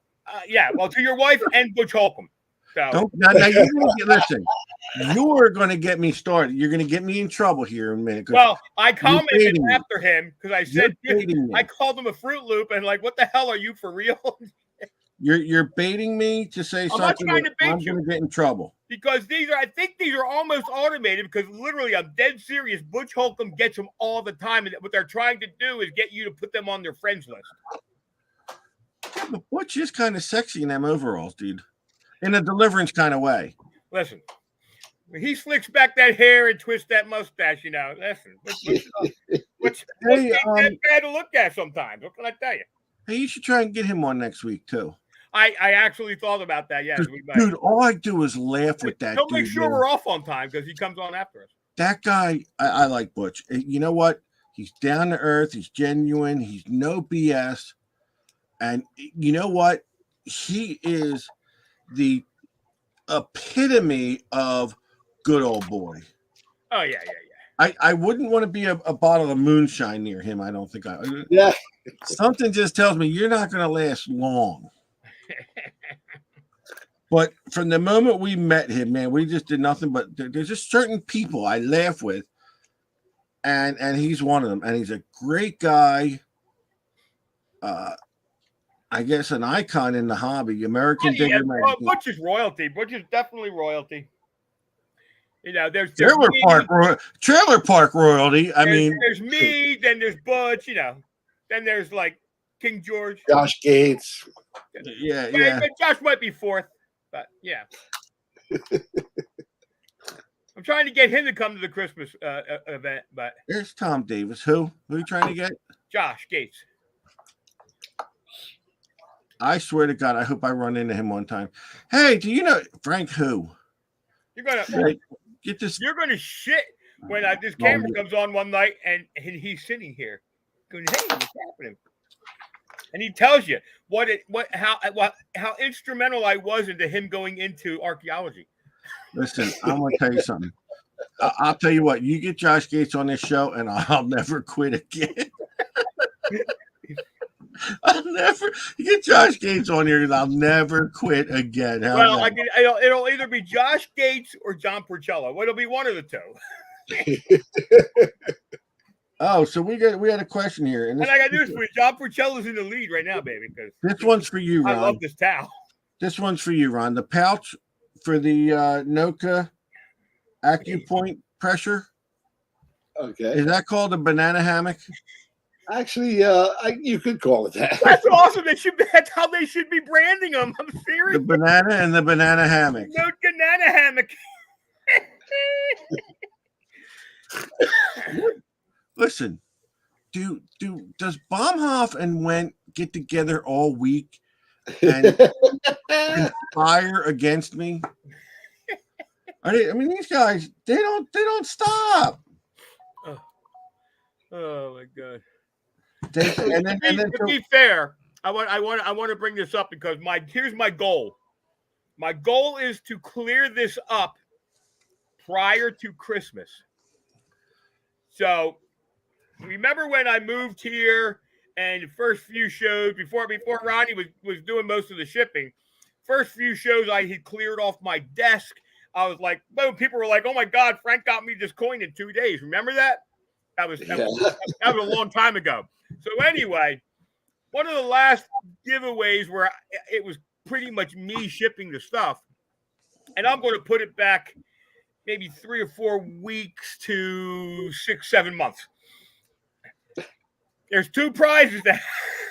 C: Yeah, well, to your wife and Butch Holcomb. So.
B: Now listen, you're going to get me started. You're going to get me in trouble here in a minute.
C: Well, I commented after him because I said, I called him a Fruit Loop and like, what the hell are you for real?
B: You're baiting me to say something. I'm going to get in trouble.
C: Because I think these are almost automated because literally I'm dead serious. Butch Holcomb gets them all the time. And what they're trying to do is get you to put them on their friends list.
B: Yeah, but Butch is kind of sexy in them overalls, dude. In a Deliverance kind of way.
C: Listen, he slicks back that hair and twists that mustache, you know. Listen, which ain't bad to look at sometimes. What can I tell you?
B: Hey, you should try and get him on next week, too.
C: I actually thought about that, yeah.
B: Dude, all I do is laugh with that.
C: He'll make sure we're off on time because he comes on after us.
B: That guy, I like Butch. You know what? He's down to earth. He's genuine. He's no BS. And you know what? He is the epitome of good old boy.
C: Oh, yeah.
B: I wouldn't want to be a bottle of moonshine near him. I don't think
A: Yeah.
B: Something just tells me you're not going to last long. But from the moment we met him, man, we just did nothing but there's just certain people I laugh with, and he's one of them. And he's a great guy. I guess an icon in the hobby, American Digger magazine.
C: Butch is royalty. Butch is definitely royalty. You know, there's
B: Trailer Park royalty.
C: There's me, then there's Butch, you know, then there's like King George,
A: Josh Gates.
C: Yeah. Josh might be fourth, but yeah. I'm trying to get him to come to the Christmas event, but
B: there's Tom Davis. Who are you trying to get?
C: Josh Gates.
B: I swear to God, I hope I run into him one time. Hey, do you know Frank? Who?
C: You're gonna
B: get this.
C: You're gonna shit when this camera comes on one night and he's sitting here going, "Hey, what's happening?" And he tells you how instrumental I was into him going into archaeology.
B: Listen, I'm gonna tell you something. I'll tell you what. You get Josh Gates on this show, and I'll never quit again. You get Josh Gates on here, and I'll never quit again.
C: Well, it'll either be Josh Gates or John Porcello. It'll be one of the two.
B: Oh, so we had a question here,
C: and I got news for you. John Porcello's in the lead right now, baby. Because
B: this one's for you, Ron.
C: I love this towel.
B: This one's for you, Ron. The pouch for the Noka AccuPoint pressure.
A: Okay.
B: Is that called a banana hammock?
A: Actually, you could call it that.
C: That's awesome. That's how they should be branding them. I'm serious.
B: The banana and the banana hammock.
C: No banana hammock.
B: Listen, does Baumhoff and Wendt get together all week and conspire against me? These guys, they don't stop.
C: Oh my God. To be fair, I want to bring this up because here's my goal. My goal is to clear this up prior to Christmas. So remember when I moved here and the first few shows before Ronnie was doing most of the shipping, first few shows I had cleared off my desk. I was like, boom, people were like, oh my God, Frank got me this coin in 2 days. Remember that? That was a long time ago. So anyway, one of the last giveaways where it was pretty much me shipping the stuff, and I'm going to put it back maybe 3 or 4 weeks to 6, 7 months. There's 2 prizes that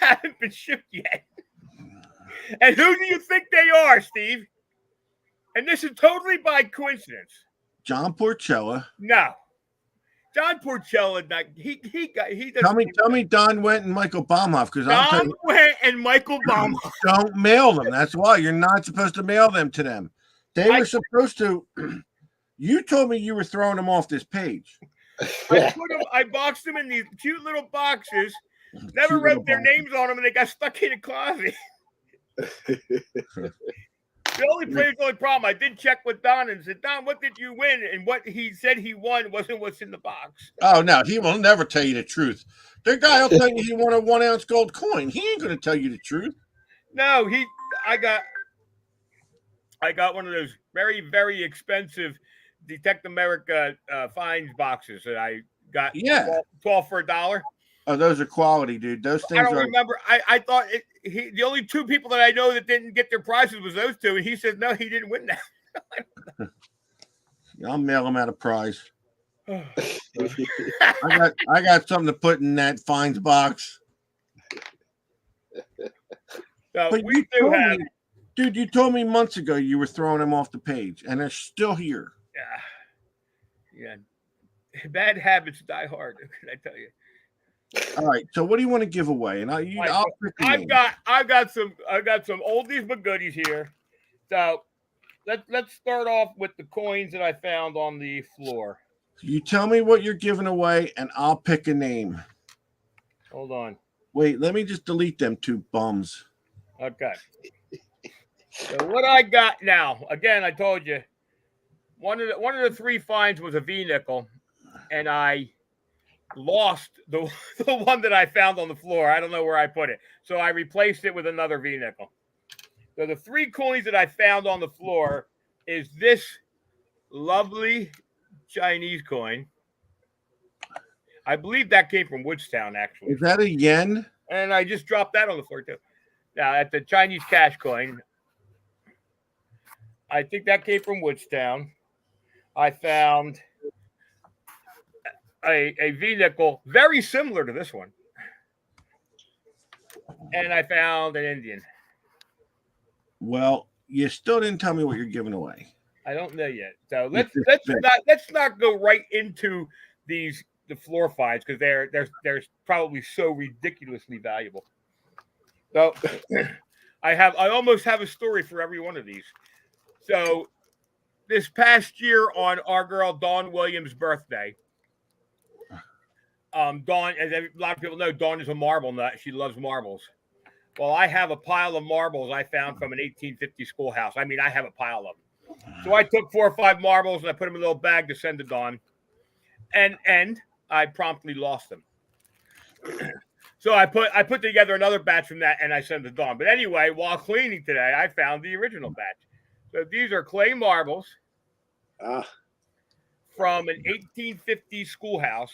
C: haven't been shipped yet. And who do you think they are, Steve? And this is totally by coincidence.
B: John Porchella.
C: No. John Porchella, he doesn't.
B: Tell me Don Went and Michael Baumhoff, because
C: Don Went and Michael Baumhoff.
B: Don't mail them. That's why you're not supposed to mail them to them. They were supposed to. You told me you were throwing them off this page.
C: I boxed them in these cute little boxes. Never wrote their names on them, and they got stuck in a closet. The only problem, I did check with Don and said, Don, what did you win? And what he said he won wasn't what's in the box.
B: Oh, no, he will never tell you the truth. The guy will tell you he won a 1 ounce gold coin. He ain't going to tell you the truth.
C: No, I got one of those very, very expensive Detect America fines boxes that I got 12 for $1.
B: Oh, those are quality, dude. Those things
C: I don't remember. I thought the only 2 people that I know that didn't get their prizes was those 2, and he said no, he didn't win that.
B: I'll mail him out a prize. I got something to put in that fines box.
C: So
B: but you told me months ago you were throwing them off the page, and they're still here.
C: Yeah. Bad habits die hard. Can I tell you?
B: All right. So what do you want to give away? And I've
C: got some oldies but goodies here. So let's start off with the coins that I found on the floor.
B: You tell me what you're giving away, and I'll pick a name.
C: Hold on.
B: Wait, let me just delete them 2 bums.
C: Okay. So what I got now? Again, I told you one of the 3 finds was a V-nickel, and I lost the one that I found on the floor. I don't know where I put it. So I replaced it with another V-nickel. So the 3 coins that I found on the floor is this lovely Chinese coin. I believe that came from Woodstown, actually.
B: Is that a yen?
C: And I just dropped that on the floor, too. Now, at the Chinese cash coin, I think that came from Woodstown. I found a V-nickel very similar to this one. And I found an Indian.
B: Well, you still didn't tell me what you're giving away.
C: I don't know yet. So let's not go right into the floor finds because they're probably so ridiculously valuable. So I almost have a story for every one of these. So this past year on our girl Dawn Williams' birthday, Dawn, as a lot of people know, Dawn is a marble nut. She loves marbles. Well, I have a pile of marbles I found from an 1850 schoolhouse. I mean, I have a pile of them. So I took 4 or 5 marbles and I put them in a little bag to send to Dawn. And I promptly lost them. So I put together another batch from that and I sent to Dawn. But anyway, while cleaning today, I found the original batch. So these are clay marbles from an 1850 schoolhouse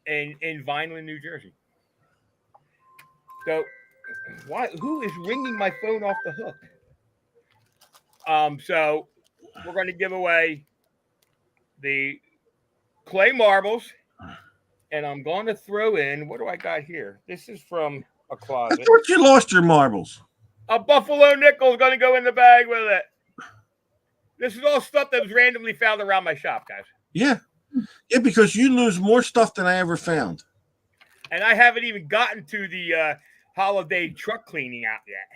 C: in Vineland, New Jersey. So who is ringing my phone off the hook? So we're going to give away the clay marbles, and I'm going to throw in, what do I got here? This is from a closet.
B: I thought you lost your marbles.
C: A buffalo nickel is going to go in the bag with it. This is all stuff that was randomly found around my shop, guys.
B: Yeah, because you lose more stuff than I ever found.
C: And I haven't even gotten to the holiday truck cleaning out yet.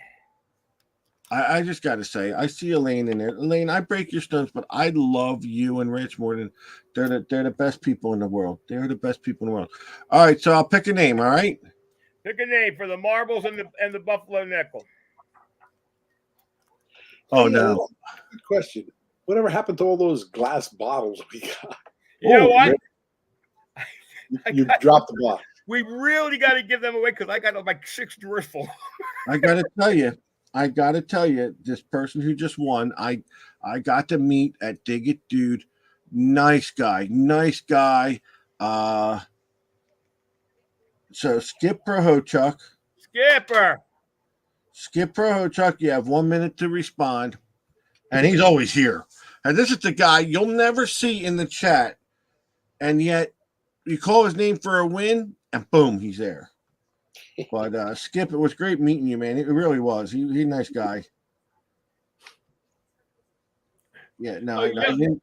B: I just got to say, I see Elaine in there. Elaine, I break your stones, but I love you and Rich more than they're the best people in the world. They're the best people in the world. All right, so I'll pick a name. All right.
C: Pick a name for the marbles and the buffalo nickel.
B: Oh
A: Hey,
B: no.
A: good question. Whatever happened to all those glass bottles we got?
C: You know
B: Oh,
C: what?
A: You dropped the box.
C: We really got to give them away because I got like 6 drawers full.
B: I gotta tell you, this person who just won, I got to meet at Dig It Dude. Nice guy. So Skip Prohochuk. Skip Prohochuk, you have 1 minute to respond. And he's always here. And this is the guy you'll never see in the chat. And yet you call his name for a win, and boom, he's there. But Skip, it was great meeting you, man. It really was. He's a nice guy. Yeah, no, I didn't.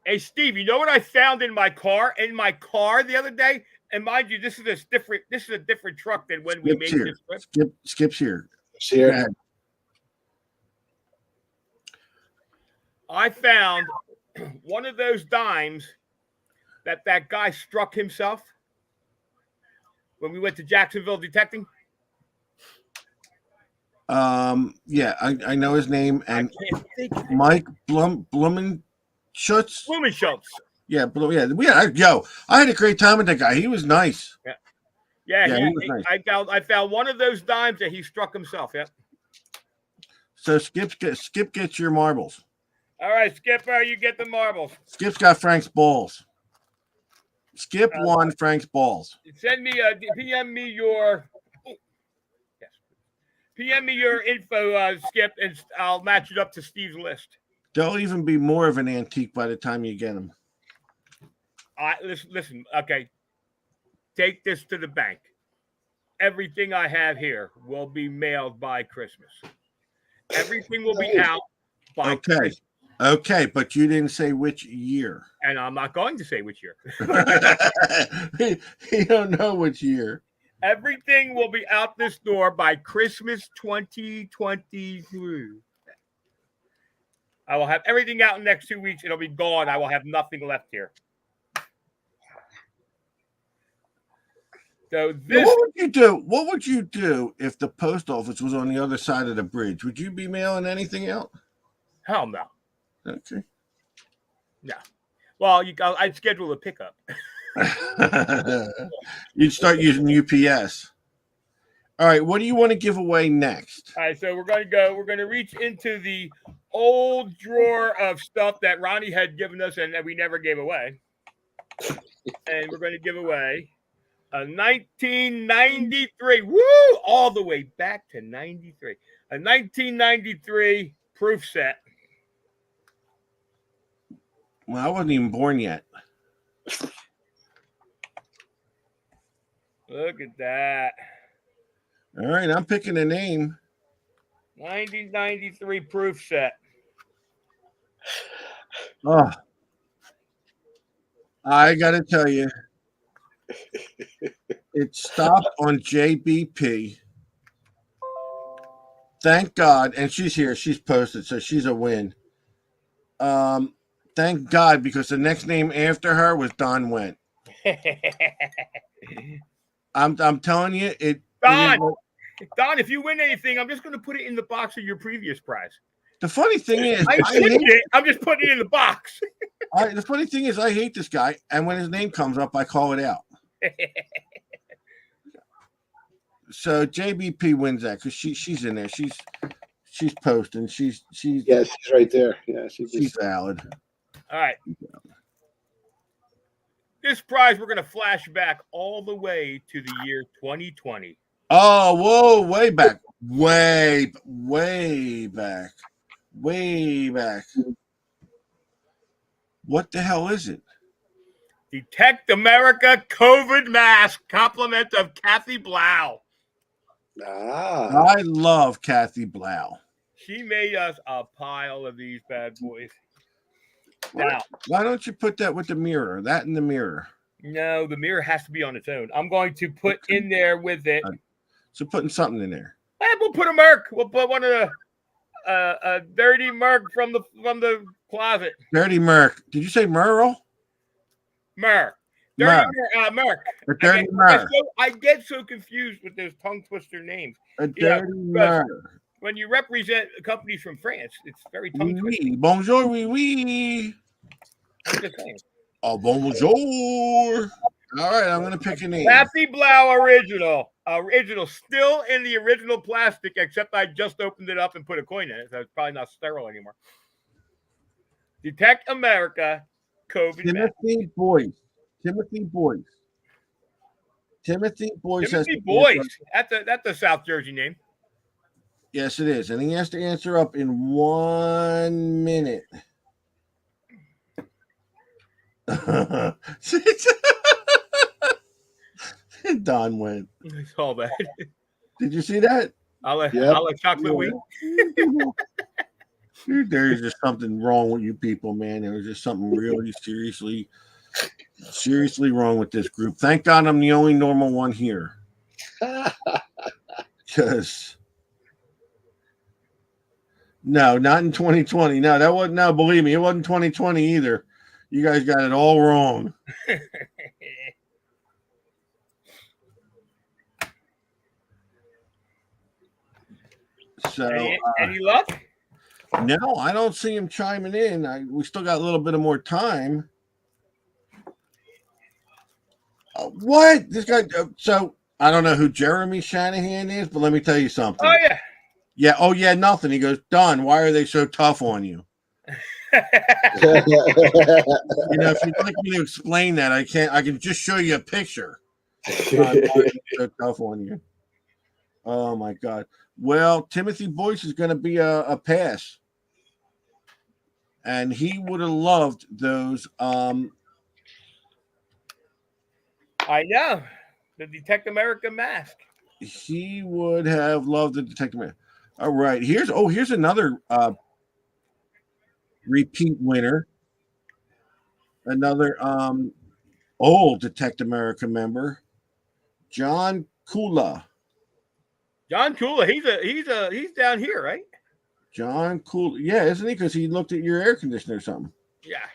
C: Hey, Steve, you know what I found in my car? The other day, and mind you, this is a different truck than when we made this trip.
B: Skip's here.
A: Here.
C: I found one of those dimes that guy struck himself when we went to Jacksonville detecting.
B: Yeah, I know his name, and Mike Blumenschutz. Yeah, I had a great time with that guy. He was nice.
C: Yeah,
B: he was nice.
C: I found one of those dimes that he struck himself. Yeah.
B: So Skip gets your marbles.
C: All right, Skipper, you get the marbles.
B: Skip's got Frank's balls. Skip won Frank's balls.
C: Send me PM me your info, Skip, and I'll match it up to Steve's list.
B: They'll even be more of an antique by the time you get them.
C: Listen. Okay, take this to the bank. Everything I have here will be mailed by Christmas. Everything will be out by Christmas.
B: Okay, but you didn't say which year.
C: And I'm not going to say which year.
B: You don't know which year.
C: Everything will be out this door by Christmas 2023. I will have everything out in the next 2 weeks. It'll be gone. I will have nothing left here. So this.
B: What would you do? What would you do if the post office was on the other side of the bridge? Would you be mailing anything out?
C: Hell no.
B: Okay.
C: No. Well, I'd schedule a pickup.
B: You'd start using UPS. All right. What do you want to give away next?
C: All right. So we're going to reach into the old drawer of stuff that Ronnie had given us and that we never gave away. And we're going to give away a 1993. Woo! All the way back to 93. A 1993 proof set.
B: Well, I wasn't even born yet.
C: Look at that.
B: All right, I'm picking a name.
C: 1993 proof set.
B: Oh, I got to tell you, it stopped on JBP. Thank God, and she's here. She's posted, so she's a win. Thank God, because the next name after her was Don Went. I'm telling you,
C: Don, if you win anything, I'm just going to put it in the box of your previous prize.
B: The funny thing is,
C: I'm just putting it in the box.
B: The funny thing is, I hate this guy, and when his name comes up, I call it out. So JBP wins that because she's in there. She's posting. She's
A: right there. Yeah,
B: she's valid.
C: All right. This prize, we're going to flash back all the way to the year 2020.
B: Oh, whoa, way back. Way back. What the hell is it?
C: Detect America COVID mask, compliment of Kathy Blau.
B: I love Kathy Blau.
C: She made us a pile of these bad boys. Now,
B: why don't you put that with the mirror? That in the mirror.
C: No, the mirror has to be on its own. I'm going to put in there with it.
B: So putting something in there.
C: We'll put a Merc. We'll put one of the a dirty Merc from the closet.
B: Dirty Merc. Did you say Merle?
C: Merc.
B: Merc.
C: Merc.
B: A dirty Merc.
C: I get so confused with those tongue twister names.
B: A dirty Merc.
C: When you represent companies from France, it's very tongue twisted.
B: Oui, bonjour, oui, oui.
C: I'm just saying.
B: Oh, bonjour. All right, I'm going to pick a name.
C: Happy Blau original. Original. Still in the original plastic, except I just opened it up and put a coin in it, so it's probably not sterile anymore. Detect America, COVID.
B: Timothy Boyce. Timothy Boyce. Timothy Boyce.
C: Timothy Boyce. That's a South Jersey name.
B: Yes, it is. And he has to answer up in 1 minute. Don went.
C: I saw that.
B: Did you see that?
C: I'll let chocolate wheat.
B: Dude, there's just something wrong with you people, man. There was just something really seriously wrong with this group. Thank God I'm the only normal one here. Because no, not in 2020. No, that wasn't. No, believe me, it wasn't 2020 either. You guys got it all wrong. So,
C: any luck?
B: No, I don't see him chiming in. We still got a little bit of more time. What? This guy. So I don't know who Jeremy Shanahan is, but let me tell you something.
C: Oh yeah.
B: Yeah. Oh yeah. Nothing. He goes, Don, why are they so tough on you? If you'd like me to explain that, I can't. I can just show you a picture. Don, why are they so tough on you? Oh my God. Well, Timothy Boyce is going to be a pass. And he would have loved those.
C: I know. The Detect America mask.
B: He would have loved the Detect America. All right. Here's another repeat winner. Another old Detect America member. John Kula.
C: John Kula, he's down here, right?
B: John Kula, yeah, isn't he? Because he looked at your air conditioner or something.
C: Yeah.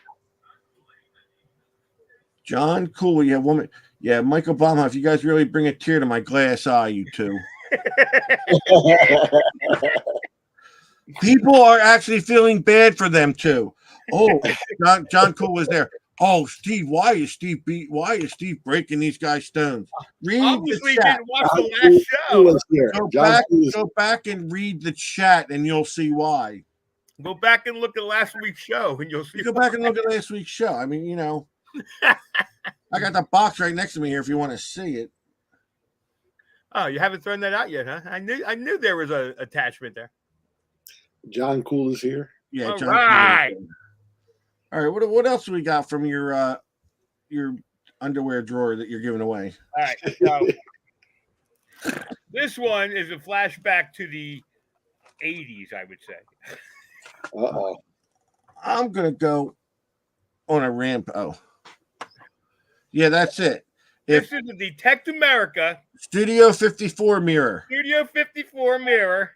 B: John Kula, yeah, woman, yeah, Michael Baumhoff. You guys really bring a tear to my glass eye, you two. People are actually feeling bad for them too. Oh, John Kula was there. Oh, Steve, why is Steve breaking these guys' stones? Read
C: Obviously
B: the chat.
C: didn't watch the last show.
B: Go back and read the chat, and you'll see why.
C: Go back and look at last week's show, and you'll see.
B: Go back and look at last week's show. I mean, I got the box right next to me here if you want to see it.
C: Oh, you haven't thrown that out yet, huh? I knew there was a attachment there.
A: John Cool is here.
B: Yeah,
C: All
B: John
C: right.
B: Cool. All right, what else do we got from your underwear drawer that you're giving away?
C: All right, so this one is a flashback to the 80s, I would say.
A: Uh-oh.
B: I'm gonna go on a ramp. Oh, yeah, that's it.
C: This is the Detect America
B: Studio 54 mirror.
C: Studio 54 mirror.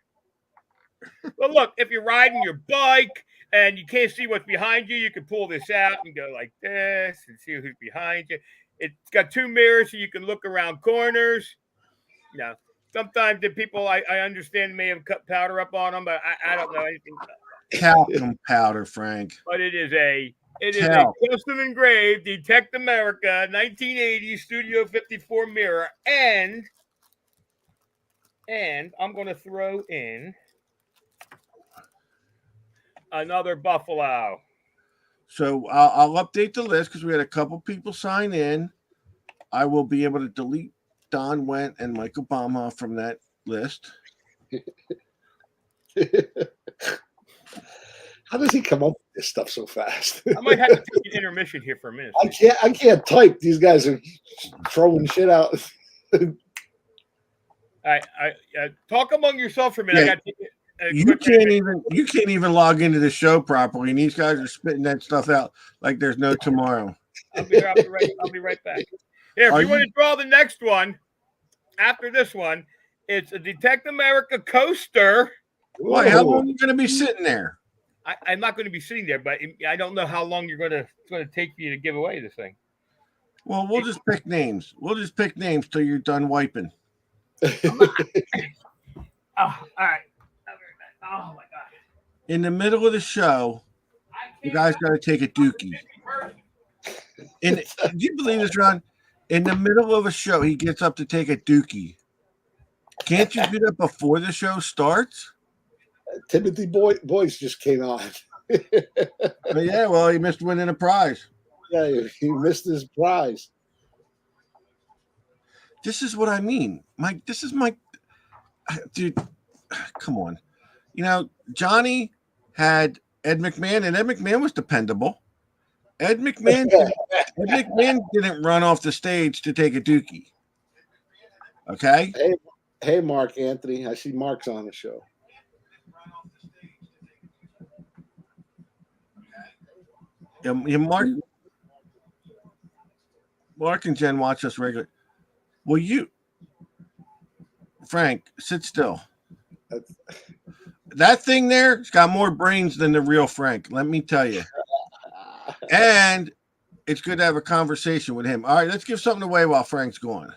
C: Well, look, if you're riding your bike and you can't see what's behind you, you can pull this out and go like this and see who's behind you. It's got two mirrors so you can look around corners. Now, sometimes the people I understand may have cut powder up on them, but I don't know anything.
B: Talcum powder, Frank.
C: But it is a custom engraved Detect America 1980 Studio 54 mirror, and I'm going to throw in another Buffalo.
B: So I'll update the list because we had a couple people sign in. I will be able to delete Don Went and Michael Baumhoff from that list.
A: How does he come up with this stuff so fast?
C: I might have to take an intermission here for a minute.
A: I can't type. These guys are throwing shit out.
C: All right, talk among yourself for a minute.
B: Yeah.
C: I got to take
B: You can't even log into the show properly, and these guys are spitting that stuff out like there's no tomorrow.
C: I'll be right back. Here, if you want to draw the next one after this one, it's a Detect America coaster
B: Why? How
A: Whoa.
B: long are you going to be sitting there?
C: I'm not going to be sitting there, but I don't know how long it's going to take for you to give away this thing.
B: Well, we'll just pick names. We'll just pick names till you're done wiping.
C: Oh, all right. Oh my god.
B: In the middle of the show, you guys got to take a dookie. And do you believe this, Ron? In the middle of a show, he gets up to take a dookie. Can't you do that before the show starts?
A: Timothy Boyce just came on.
B: Oh, yeah, well, he missed winning a prize.
A: Yeah, he missed his prize.
B: This is what I mean. This is my dude. Come on. You know, Johnny had Ed McMahon, and Ed McMahon was dependable. Ed McMahon didn't run off the stage to take a dookie. Okay?
A: Hey, Mark Anthony. I see Mark's on the show.
B: Yeah, Mark and Jen watch us regularly. Well, Frank, sit still. That thing there's got more brains than the real Frank, let me tell you. And it's good to have a conversation with him. All right, let's give something away while Frank's gone.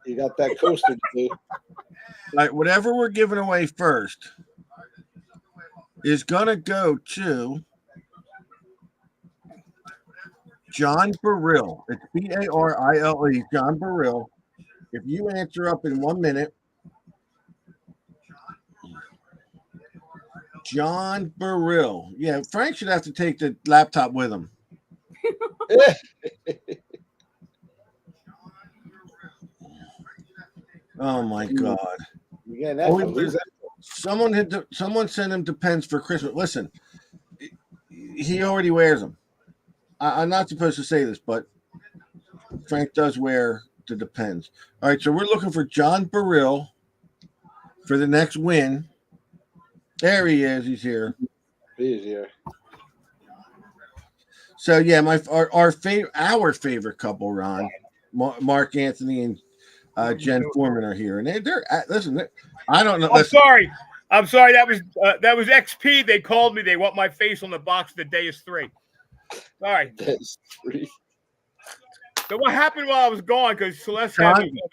A: You got that coaster, dude.
B: Like, whatever we're giving away first is going to go to John Burrill. It's Barile, John Burrill. If you answer up in 1 minute, John Burrill. Yeah, Frank should have to take the laptop with him. Oh my God! Someone sent him Depends for Christmas. Listen, he already wears them. I'm not supposed to say this, but Frank does wear the Depends. All right, so we're looking for John Burrill for the next win. There he is. He's here.
A: He is here.
B: So yeah, our favorite couple, Ron, Mark Anthony and Jen Foreman are here, and they're listen. I don't know.
C: I'm sorry. That was XP. They called me. They want my face on the box. The day is 3. Sorry. So what happened while I was gone? Because Celeste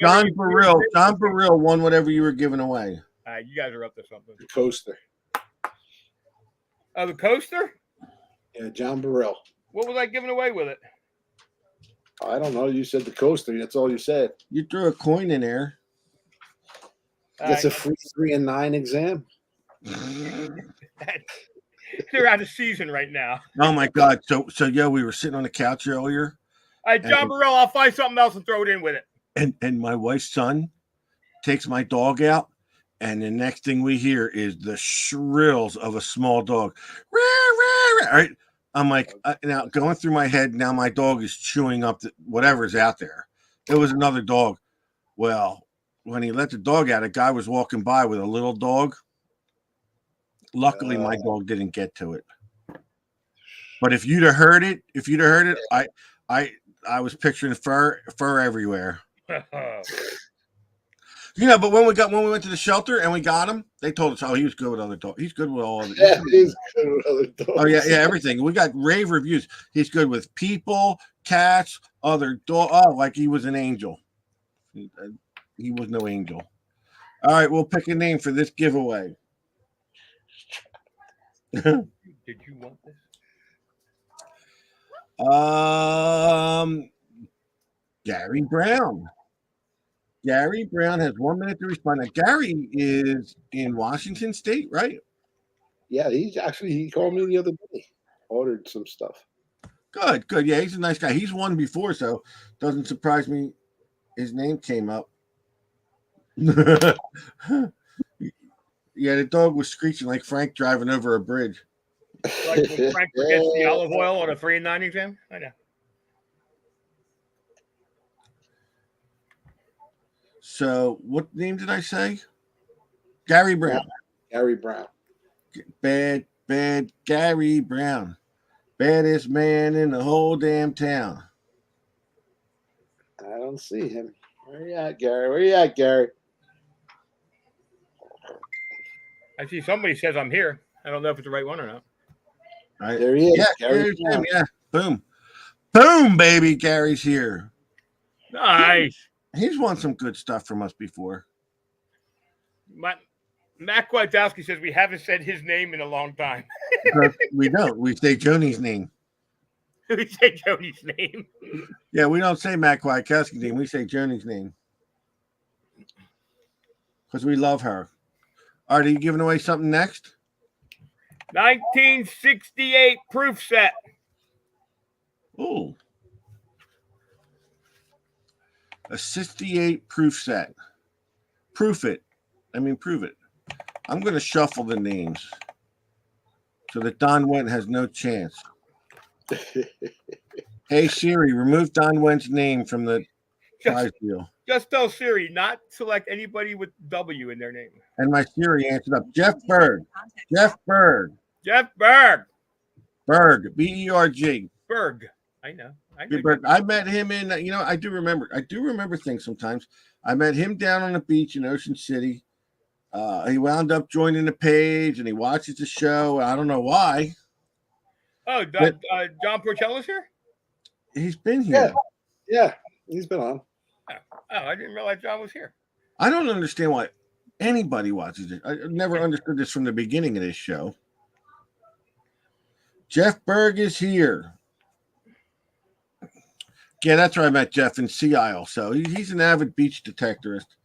B: John Burrill won whatever you were giving away.
C: You guys are up to something.
A: The coaster.
C: Oh, the coaster?
A: Yeah, John Burrill.
C: What was I giving away with it?
A: I don't know. You said the coaster. That's all you said.
B: You threw a coin in there.
A: Gets a free 3 and 9 exam.
C: They're out of season right now.
B: Oh my God! So yeah, we were sitting on the couch earlier.
C: All right, John Burrill, I'll find something else and throw it in with it.
B: And my wife's son takes my dog out, and the next thing we hear is the shrills of a small dog. All right, I'm like, now going through my head. Now my dog is chewing up whatever's out there. It was another dog. Well, when he let the dog out, a guy was walking by with a little dog. Luckily, my dog didn't get to it. But if you'd have heard it, I was picturing fur everywhere. You know, but when we went to the shelter and we got him, they told us, oh, he was good with other dogs. He's good with all of it.
A: Yeah, he's good with other dogs.
B: Oh yeah, everything. We got rave reviews. He's good with people, cats, other dogs. Oh, like he was an angel. He was no angel. All right, we'll pick a name for this giveaway.
C: Did you want this?
B: Gary Brown. Gary Brown has 1 minute to respond. Now, Gary is in Washington State, right?
A: Yeah, he called me the other day. Ordered some stuff.
B: Good. Yeah, he's a nice guy. He's won before, so doesn't surprise me his name came up. Yeah, the dog was screeching like Frank driving over a bridge.
C: Like when Frank forgets the olive oil on a 3 and 9 exam? I know.
B: So, what name did I say? Gary Brown.
A: Gary Brown.
B: Bad Gary Brown. Baddest man in the whole damn town.
A: I don't see him. Where you at, Gary?
C: I see somebody says I'm here. I don't know if it's the right one or not.
B: Right.
A: There he is.
B: Yeah,
A: Gary
B: there's
A: Brown.
B: him. Yeah. Boom. Boom, baby. Gary's here.
C: Nice.
B: He's won some good stuff from us before.
C: Matt Kwiatkowski says we haven't said his name in a long time.
B: But we don't. We say Joni's name.
C: We say Jody's name.
B: Yeah, we don't say Matt Kwiatkowski's name. We say Joni's name. Because we love her. All right, are you giving away something next?
C: 1968 proof set.
B: Ooh. A 68 proof set. Proof it. Prove it. I'm going to shuffle the names so that Don Went has no chance. Hey, Siri, remove Don Went's name from the prize deal.
C: Just tell Siri not select anybody with W in their name.
B: And my Siri answered up. Jeff Berg. Jeff Berg.
C: Jeff Berg.
B: Berg. B-E-R-G.
C: Berg. I know.
B: Berg. I met him in, I do remember things sometimes. I met him down on the beach in Ocean City. He wound up joining the page and he watches the show. I don't know why.
C: Oh, John Porcella's here?
B: He's been here.
A: Yeah, he's been on.
C: Oh, I didn't realize John was here.
B: I don't understand why anybody watches it. I never understood this from the beginning of this show. Jeff Berg is here. Yeah, that's where I met Jeff in Sea Isle. So he's an avid beach detectorist.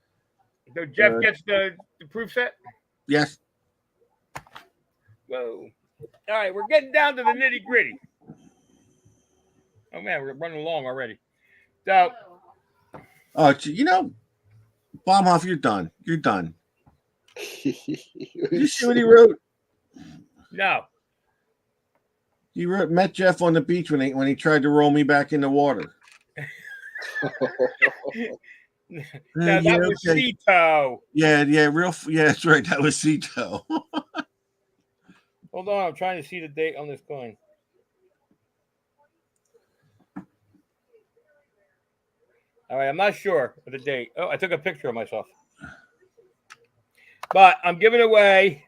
C: So Jeff gets the proof set?
B: Yes.
C: Whoa. All right, we're getting down to the nitty gritty. Oh, man, we're running along already. So,
B: Baumhoff, you're done. You're done.
A: Did
B: You see what he wrote?
C: no.
B: He met Jeff on the beach when he tried to roll me back in the water.
C: No, that was Cito.
B: Yeah, that's right. That was Cito.
C: Hold on, I'm trying to see the date on this coin. All right, I'm not sure of the date. Oh, I took a picture of myself. But I'm giving away.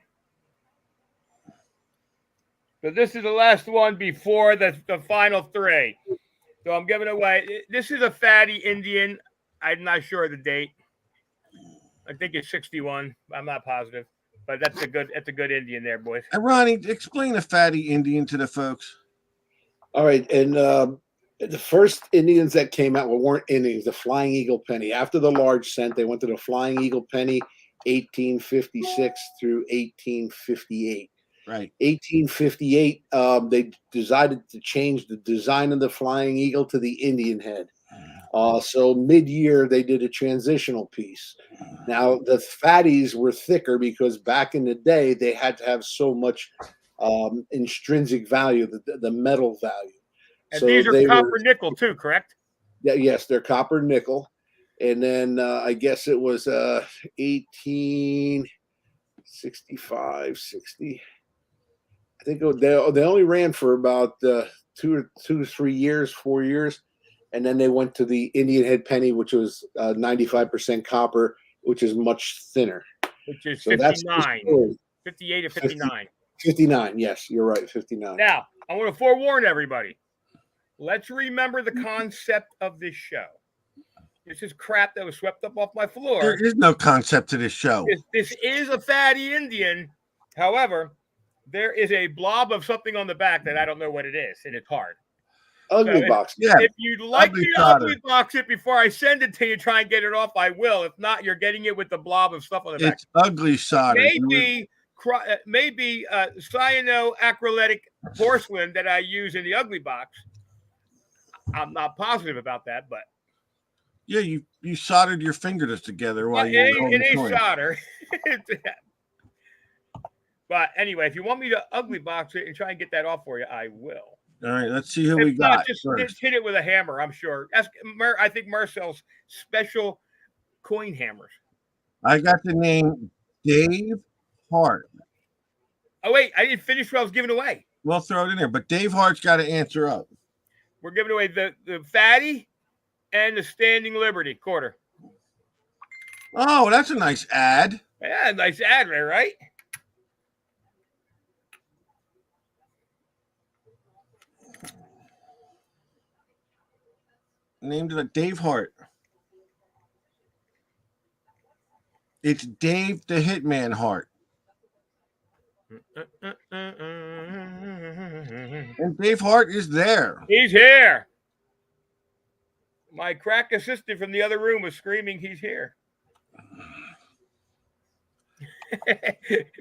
C: So this is the last one before the final three. So I'm giving away. This is a fatty Indian. I'm not sure of the date. I think it's 61. I'm not positive, but that's a good Indian there, boys.
B: And Ronnie, explain a fatty Indian to the folks.
A: All right, and the first Indians that came out weren't Indians. The Flying Eagle penny. After the large cent, they went to the Flying Eagle penny, 1856 through 1858.
B: Right.
A: 1858, they decided to change the design of the Flying Eagle to the Indian head. So mid-year, they did a transitional piece. Now, the fatties were thicker because back in the day, they had to have so much intrinsic value, the metal value.
C: And
A: so
C: these are copper nickel too, correct?
A: Yeah, yes, they're copper nickel. And then I guess it was 1865, 60. I think they only ran for about 2 to 3 years, 4 years. And then they went to the Indian head penny, which was 95% copper, which is much thinner.
C: Which is
A: So
C: 59. 58 or 59.
A: 59, yes, you're right, 59.
C: Now, I want to forewarn everybody. Let's remember the concept of this show. This is crap that was swept up off my floor.
B: There is no concept to this show.
C: This is a fatty Indian. However, there is a blob of something on the back that I don't know what it is, and it's hard.
A: Ugly box.
B: Yeah.
C: If you'd like
B: Ugly
C: to
B: solder.
C: ugly box it before I send it to you, try and get it off, I will. If not, you're getting it with the blob of stuff on the back.
B: It's ugly solder.
C: Maybe cyanoacrylic porcelain that I use in the ugly box. I'm not positive about that, but
B: Yeah, you soldered your fingers together while you were
C: it ain't
B: holding the coin.
C: solder. But anyway, if you want me to ugly box it and try and get that off for you, I will.
B: All right, let's see who
C: If
B: we
C: not,
B: got
C: just
B: first.
C: hit it with a hammer. I'm sure. I think Marcel's special coin hammers.
B: I got the name Dave Hart.
C: Oh wait, I didn't finish what I was giving away.
B: We'll throw it in there, but Dave Hart's got to answer up.
C: We're giving away the fatty and the standing liberty quarter.
B: Oh, that's a nice ad.
C: Yeah, nice ad there, right?
B: named it Dave Hart. It's Dave the Hitman Hart. And Dave Hart is there.
C: He's here. My crack assistant from the other room was screaming, he's here.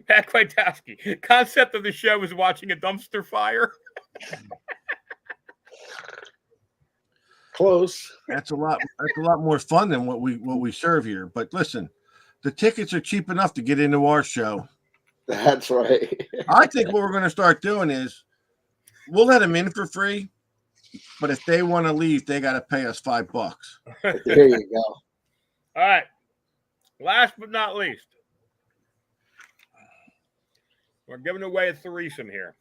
C: Pat Kwiatkowski. Concept of the show is watching a dumpster fire.
A: Close.
B: That's a lot more fun than what we serve here. But listen, the tickets are cheap enough to get into our show.
A: That's right.
B: I think what we're going to start doing is we'll let them in for free, but if they want to leave, they got to pay us $5.
A: There you go.
C: All right. Last but not least, we're giving away a threesome here.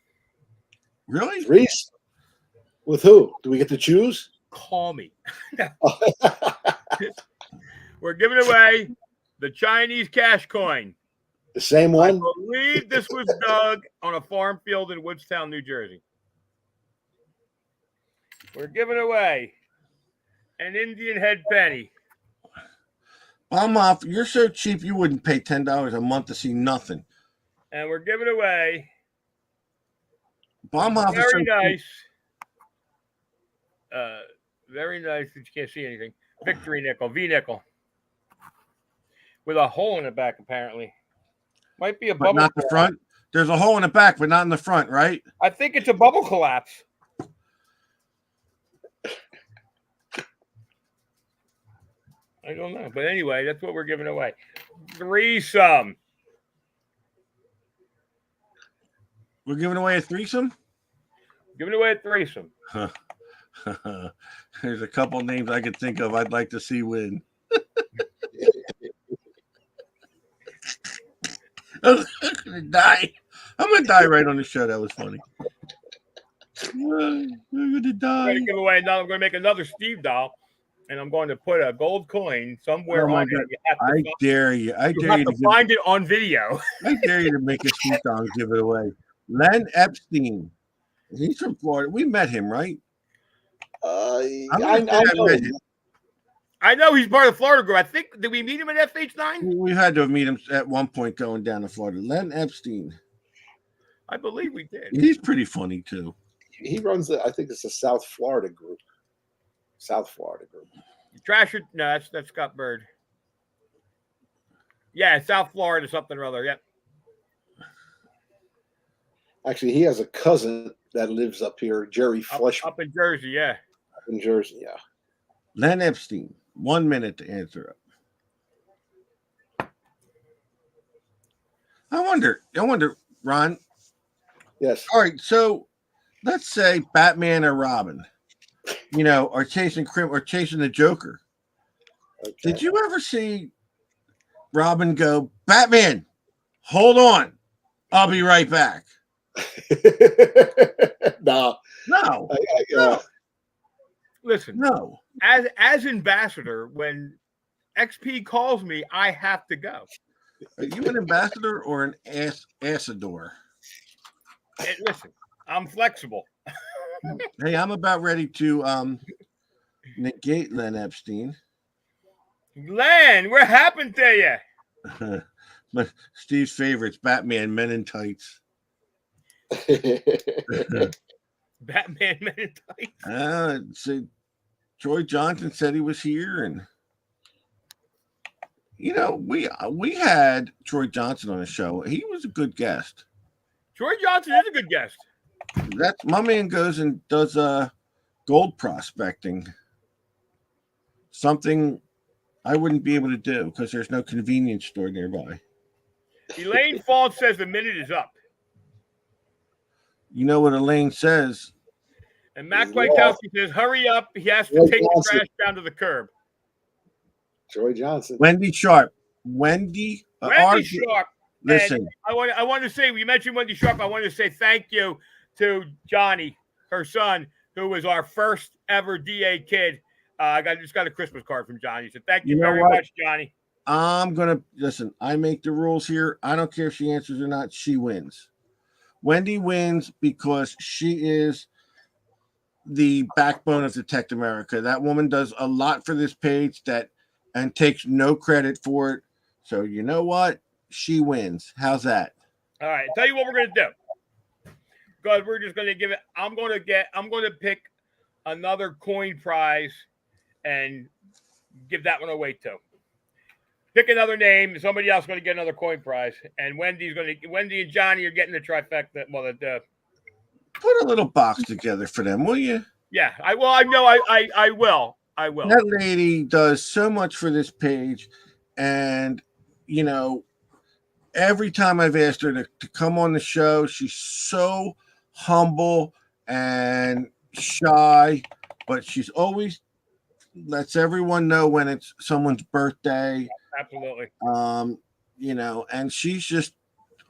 B: Really?
A: Reese? With who? Do we get to choose?
C: Call me. We're giving away the Chinese cash coin.
A: The same
C: I
A: one?
C: believe this was dug on a farm field in Woodstown, New Jersey. We're giving away an Indian head penny.
B: I'm off. You're so cheap you wouldn't pay $10 a month to see nothing.
C: And we're giving away
B: Baumhoff is so
C: very
B: cheap.
C: nice. Very nice that you can't see anything. Victory nickel, V nickel. With a hole in the back, apparently. Might be a
B: But
C: bubble.
B: not the front. There's a hole in the back, but not in the front, right?
C: I think it's a bubble collapse. I don't know. But anyway, that's what we're giving away. Threesome.
B: We're giving away a threesome.
C: Giving away a threesome.
B: There's a couple names I could think of I'd like to see win. I'm gonna die. I'm gonna die right on the show. That was funny. I'm gonna
C: I'm
B: die.
C: going to give away another. I'm going to make another Steve doll, and I'm going to put a gold coin somewhere
B: Oh my
C: on it.
B: God.
C: You have to,
B: I
C: find,
B: dare you. I
C: you
B: dare
C: have
B: you
C: to
B: to give,
C: find it on video.
B: I dare you to make a Steve Dog and give it away. Len Epstein. He's from Florida. We met him, right?
A: I
B: I
A: know.
B: met him.
C: I know he's part of the Florida group. I think, did we meet him at FH9?
B: We had to meet him at one point going down to Florida. Len Epstein.
C: I believe we did.
B: He's pretty funny too.
A: He runs I think it's the South Florida group. South Florida group.
C: Trasher, no, that's Scott Bird. Yeah, South Florida, something or other. Yep.
A: Actually, he has a cousin that lives up here, Jerry Flesh
C: Up in Jersey, yeah.
A: in Jersey. Yeah.
B: Len Epstein. 1 minute to answer up. I wonder, Ron.
A: Yes.
B: All right, so let's say Batman or Robin, are chasing the Joker.
A: Okay.
B: Did you ever see Robin go, Batman, hold on, I'll be right back?
A: No.
B: No,
A: No.
C: Listen,
B: no.
C: as ambassador, when XP calls me, I have to go.
B: Are you an ambassador or an assador?
C: And listen, I'm flexible.
B: Hey, I'm about ready to negate Len Epstein.
C: Len, what happened to you?
B: But Steve's favorites, Batman, Men in Tights.
C: Batman Men in Tights.
B: So Troy Johnson said he was here, and we had Troy Johnson on the show. He was a good guest.
C: Troy Johnson is a good guest.
B: That's my man goes and does gold prospecting. Something I wouldn't be able to do because there's no convenience store nearby.
C: Elaine Fault says the minute is up.
B: You know what Elaine says?
C: And Matt Kwiatkowski says, hurry up. He has to take the trash down to the curb.
A: Troy Johnson.
B: Wendy Sharp. Wendy
C: Sharp.
B: Listen.
C: And I want to say, we mentioned Wendy Sharp. I want to say thank you to Johnny, her son, who was our first ever DA kid. I just got a Christmas card from Johnny. So thank you very much, Johnny.
B: I'm going to listen. I make the rules here. I don't care if she answers or not. She wins. Wendy wins because she is the backbone of Detect America. That woman does a lot for this page and takes no credit for it. So you know what? She wins. How's that?
C: All right, tell you what we're gonna do. Because we're just gonna give it. I'm gonna pick another coin prize and give that one away too. Pick another name. Somebody else is going to get another coin prize, and Wendy and Johnny are getting the trifecta. Well,
B: Put a little box together for them, will you?
C: yeah. I know. I will.
B: That lady does so much for this page, and you know, every time I've asked her to come on the show, she's so humble and shy, but she's always lets everyone know when it's someone's birthday.
C: Absolutely.
B: You know, and she's just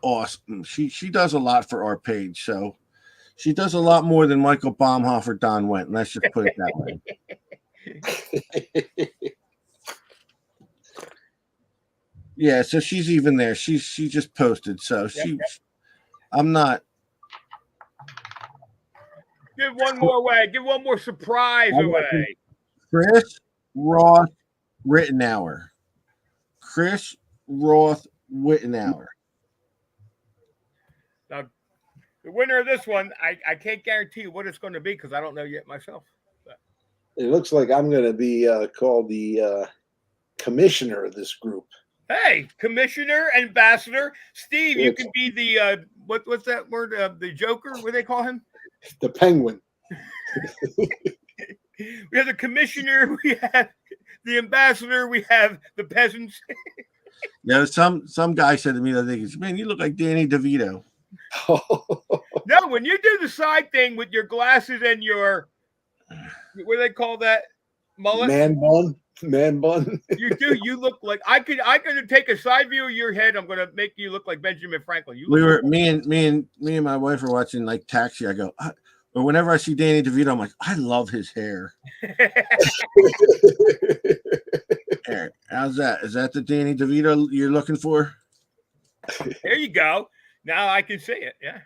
B: awesome. She does a lot for our page, so she does a lot more than Michael Baumhoff or Don Wendt. Let's just put it that way. Yeah, so she's even there. She just posted, so I'm not.
C: Give one more away. Give one more surprise away.
B: Chris Roth Rittenauer. Chris Roth Wittenauer.
C: Now, the winner of this one, I can't guarantee what it's going to be because I don't know yet myself. But.
A: It looks like I'm going to be called the commissioner of this group.
C: Hey, commissioner, ambassador, Steve. You can be the what's that word? The Joker. What do they call him?
A: The Penguin.
C: We have the commissioner. We have the ambassador. We have the peasants.
B: Yeah, some guy said to me the other day, "Man, you look like Danny DeVito."
C: No, when you do the side thing with your glasses and your what do they call that? Mullet?
A: Man bun.
C: You do. You look like I could take a side view of your head. I'm gonna make you look like Benjamin Franklin.
B: Me and my wife were watching like Taxi. I go, or whenever I see Danny DeVito, I'm like, I love his hair. How's that? Is that the Danny DeVito you're looking for?
C: There you go. Now I can see it. Yeah.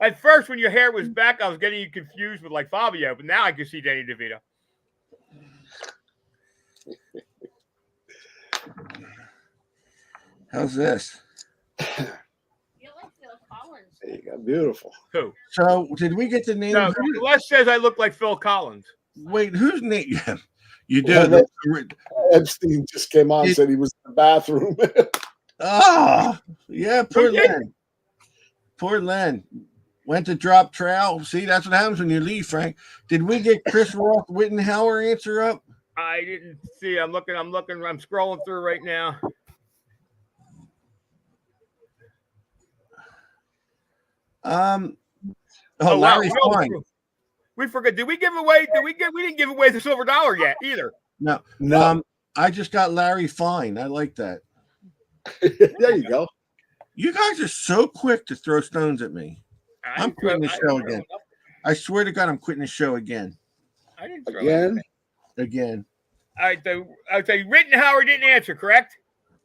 C: At first, when your hair was back, I was getting you confused with like Fabio, but now I can see Danny DeVito.
B: How's this?
D: You like Phil Collins.
A: There you go. Beautiful.
C: Who?
B: So, did we get the name?
C: No, Les says I look like Phil Collins.
B: Wait, whose name? Yeah, you do.
A: Epstein just came on and said he was in the bathroom.
B: Oh, yeah, poor Len. Poor Len. Went to drop trowel. See, that's what happens when you leave, Frank. Did we get Chris Roth Wittenauer answer up?
C: I didn't see. I'm looking. I'm scrolling through right now.
B: Larry Fine.
C: We forgot. Did we give away? We didn't give away the silver dollar yet either.
B: No. I just got Larry Fine. I like that.
A: There you go.
B: You guys are so quick to throw stones at me. I'm quitting the show again. I swear to God, I'm quitting the show again.
C: I didn't throw
B: Again.
C: All right. I would say Rittenauer didn't answer. Correct.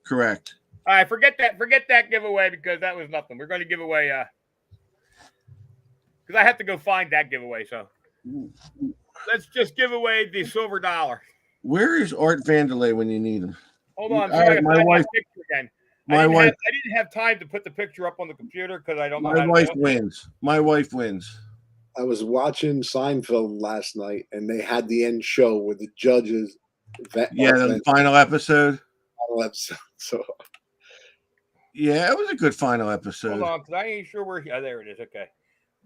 B: Correct.
C: All right. Forget that giveaway because that was nothing. We're going to give away. Because I have to go find that giveaway. So let's just give away the silver dollar.
B: Where is Art Vandelay when you need him?
C: Hold on.
B: My wife.
C: Picture again.
B: I
C: didn't have time to put the picture up on the computer because I don't know.
B: My wife wins. My wife wins.
A: I was watching Seinfeld last night, and they had the end show with the judges.
B: The final episode.
A: So,
B: yeah, it was a good final episode.
C: Hold on, because I ain't sure where. There it is. Okay,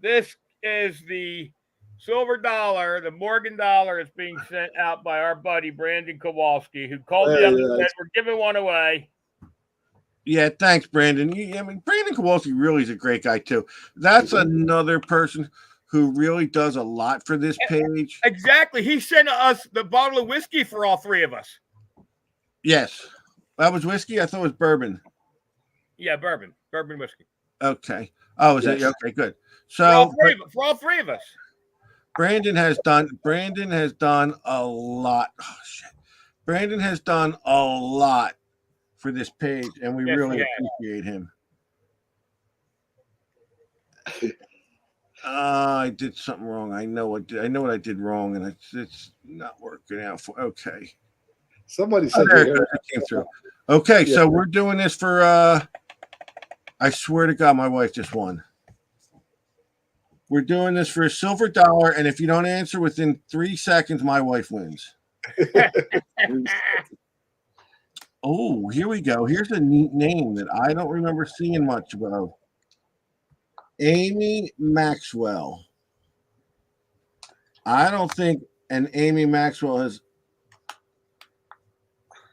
C: this is the silver dollar, the Morgan dollar. Is being sent out by our buddy Brandon Kowalski, who called me up and said we're giving one away.
B: Yeah, thanks, Brandon. Brandon Kowalski really is a great guy too. That's another person who really does a lot for this page.
C: Exactly. He sent us the bottle of whiskey for all three of us.
B: Yes. That was whiskey? I thought it was bourbon.
C: Yeah, bourbon whiskey.
B: Okay. Oh, is it? Okay, good. So
C: for all three of us.
B: Brandon has done a lot. Oh shit. Brandon has done a lot for this page, and we really appreciate him. I did something wrong. I know what I did wrong, and it's not working out for. Okay.
A: Somebody
B: Oh,
A: said
B: there
A: your
B: it
A: hair.
B: goes. It came through. Okay,
A: Yeah.
B: so we're doing this for. I swear to God, my wife just won. We're doing this for $1, and if you don't answer within 3 seconds, my wife wins. Oh, here we go. Here's a neat name that I don't remember seeing much of. Amy Maxwell. I don't think an Amy Maxwell has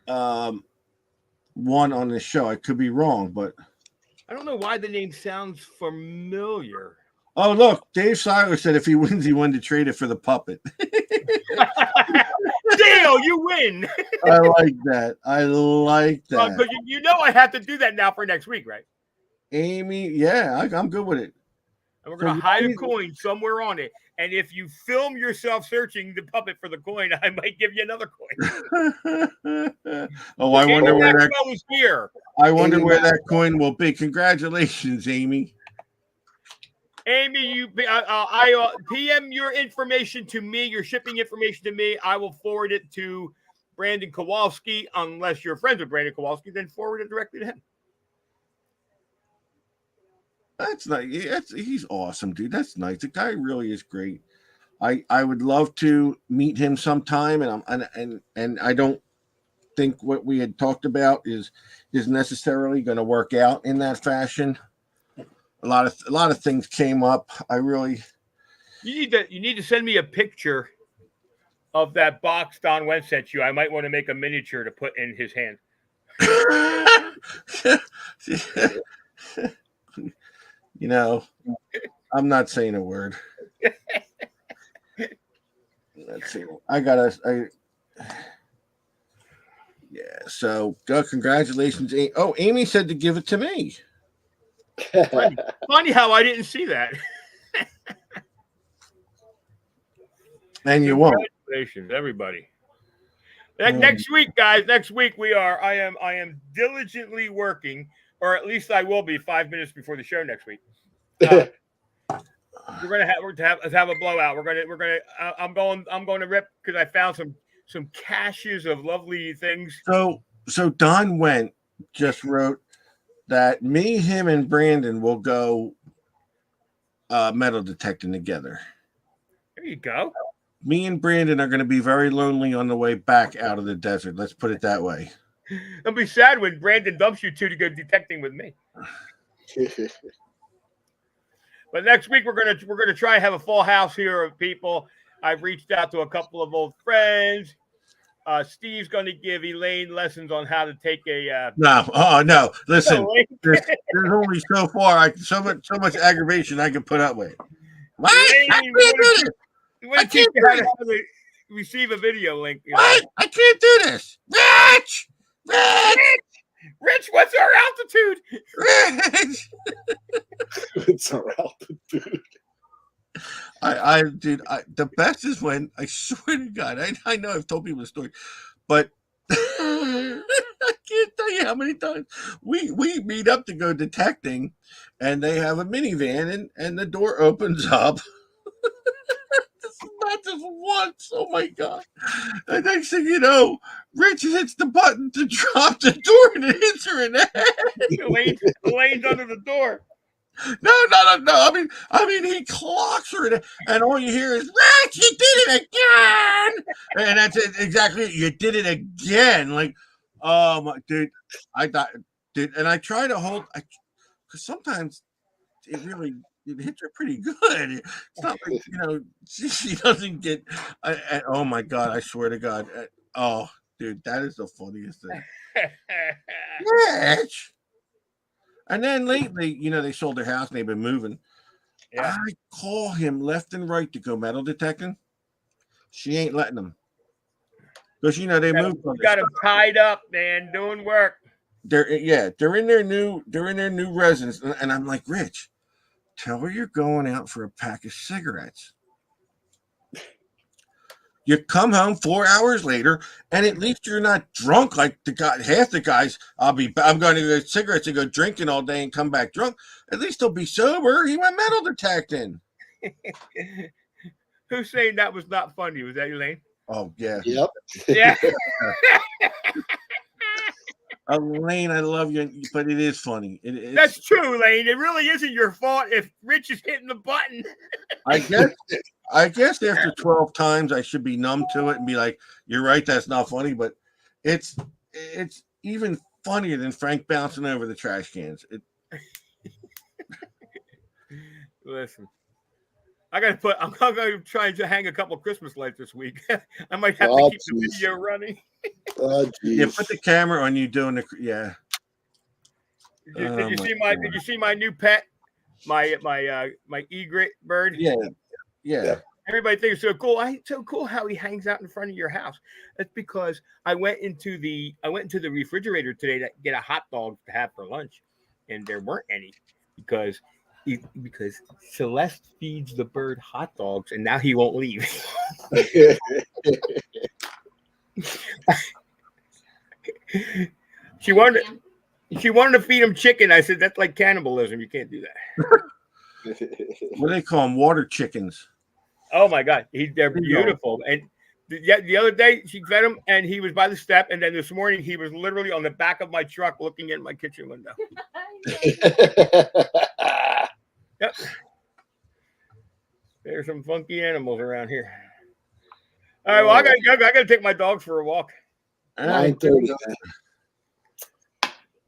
B: won on this show. I could be wrong, but
C: I don't know why the name sounds familiar.
B: oh look, Dave Seiler said if he wins, he won to trade it for the puppet.
C: Dale, you win.
B: I like that. I like that.
C: Because you know I have to do that now for next week, right?
B: Amy, yeah, I'm good with it.
C: And we're going to hide a coin somewhere on it. And if you film yourself searching the puppet for the coin, I might give you another coin.
B: Oh, I wonder where that.
C: Was here.
B: I wonder where that coin will be. Congratulations, Amy.
C: Amy, you PM your information to me, your shipping information to me. I will forward it to Brandon Kowalski. Unless you're friends with Brandon Kowalski, then forward it directly to him.
B: That's nice. He's awesome, dude. That's nice. The guy really is great. I would love to meet him sometime, and I don't think what we had talked about is necessarily going to work out in that fashion. A lot of things came up. You
C: need to send me a picture of that box Don Wentz sent you. I might want to make a miniature to put in his hand.
B: You know, I'm not saying a word. Let's see. Yeah. So, congratulations. Oh, Amy said to give it to me.
C: Funny how I didn't see that.
B: And you won't.
C: Congratulations, everybody. Next week, guys. Next week I am diligently working, or at least I will be 5 minutes before the show next week. We're gonna have a blowout. I'm going to rip because I found some caches of lovely things.
B: So Don just wrote that me, him, and Brandon will go metal detecting together.
C: There you go.
B: Me and Brandon are going to be very lonely on the way back out of the desert. Let's put it that way.
C: It'll be sad when Brandon dumps you two to go detecting with me. But next week we're gonna try and have a full house here of people. I've reached out to a couple of old friends. Steve's going to give Elaine lessons on how to take a.
B: No. Listen, there's only so far. So much aggravation I can put up with. What? I can't do this.
C: I teach you how to receive a video link.
B: What? I can't do this.
C: Rich, what's our altitude?
B: Rich.
A: It's our altitude.
B: The best is when, I swear to God, I know I've told people the story, but I can't tell you how many times we meet up to go detecting, and they have a minivan, and the door opens up. Not just once. Oh my God. The next thing you know, Rich hits the button to drop the door and it hits her in the head.
C: Elaine's under the door.
B: No. I mean, he clocks her, and all you hear is, Rich, you did it again. And that's it, exactly. You did it again. Like, oh my, dude, I thought, dude, and I try to hold, because sometimes it hits her pretty good. It's not like, she doesn't get, oh my God, I swear to God. Oh, dude, that is the funniest thing. Rich. And then lately, they sold their house and they've been moving. Yeah. I call him left and right to go metal detecting. She ain't letting them. Because, they moved.
C: You got them tied up, man, doing work.
B: They're in their new residence. And I'm like, Rich, tell her you're going out for a pack of cigarettes. You come home 4 hours later, and at least you're not drunk like half the guys. I'm going to get cigarettes and go drinking all day and come back drunk. At least he'll be sober. He went metal detecting.
C: Who's saying that was not funny? Was that Elaine?
B: Oh yeah.
A: Yep.
C: Yeah.
B: Elaine, I love you, but it is funny. It's,
C: That's true, Elaine. It really isn't your fault if Rich is hitting the button.
B: I guess after 12 times I should be numb to it and be like, "You're right, that's not funny." But it's even funnier than Frank bouncing over the trash cans.
C: Listen, I'm going to try to hang a couple Christmas lights this week. I might have to keep the video running.
A: Oh,
B: Yeah, put the camera on you doing the yeah.
C: Did you see my new pet? My egret bird?
B: Yeah.
C: Everybody thinks it's so cool. It's so cool how he hangs out in front of your house. That's because I went into the refrigerator today to get a hot dog to have for lunch, and there weren't any because Celeste feeds the bird hot dogs, and now he won't leave. She wanted to feed him chicken. I said that's like cannibalism. You can't do that.
B: What do they call them? Water chickens.
C: Oh my God, they're beautiful. And the other day she fed him, and he was by the step. And then this morning he was literally on the back of my truck looking in my kitchen window. Yep. There's some funky animals around here. All right, well, I gotta take my dogs for a walk.
A: 9:30.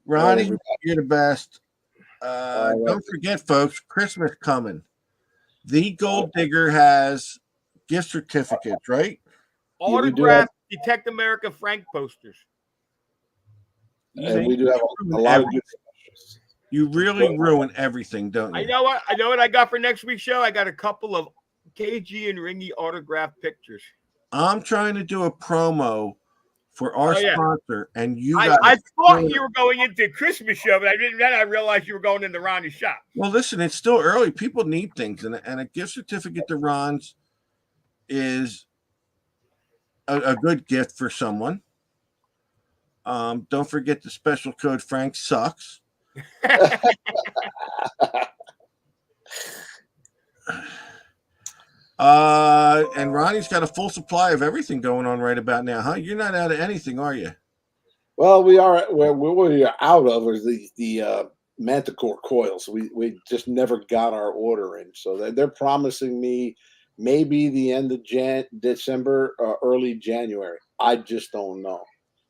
B: Ronnie, you're the best. Don't forget, folks, Christmas coming. The Gold Digger has gift certificates, right?
C: Autographed Detect America Frank posters.
A: And we do have a lot of good specials.
B: You really ruin everything, don't you?
C: I know what I got for next week's show. I got a couple of KG and Ringy autographed pictures.
B: I'm trying to do a promo for our sponsor, and
C: I thought you were going into a Christmas show, but I didn't. Then I realized you were going into Ronnie's shop.
B: Well, listen, it's still early. People need things, and a gift certificate to Ron's is a good gift for someone. Don't forget the special code Frank Sucks. And Ronnie's got a full supply of everything going on right about now, huh? You're not out of anything, are you?
A: Well, we are. What we are out of is the Manticore coils. We just never got our order in, so they're promising me maybe the end of December, early January. I just don't know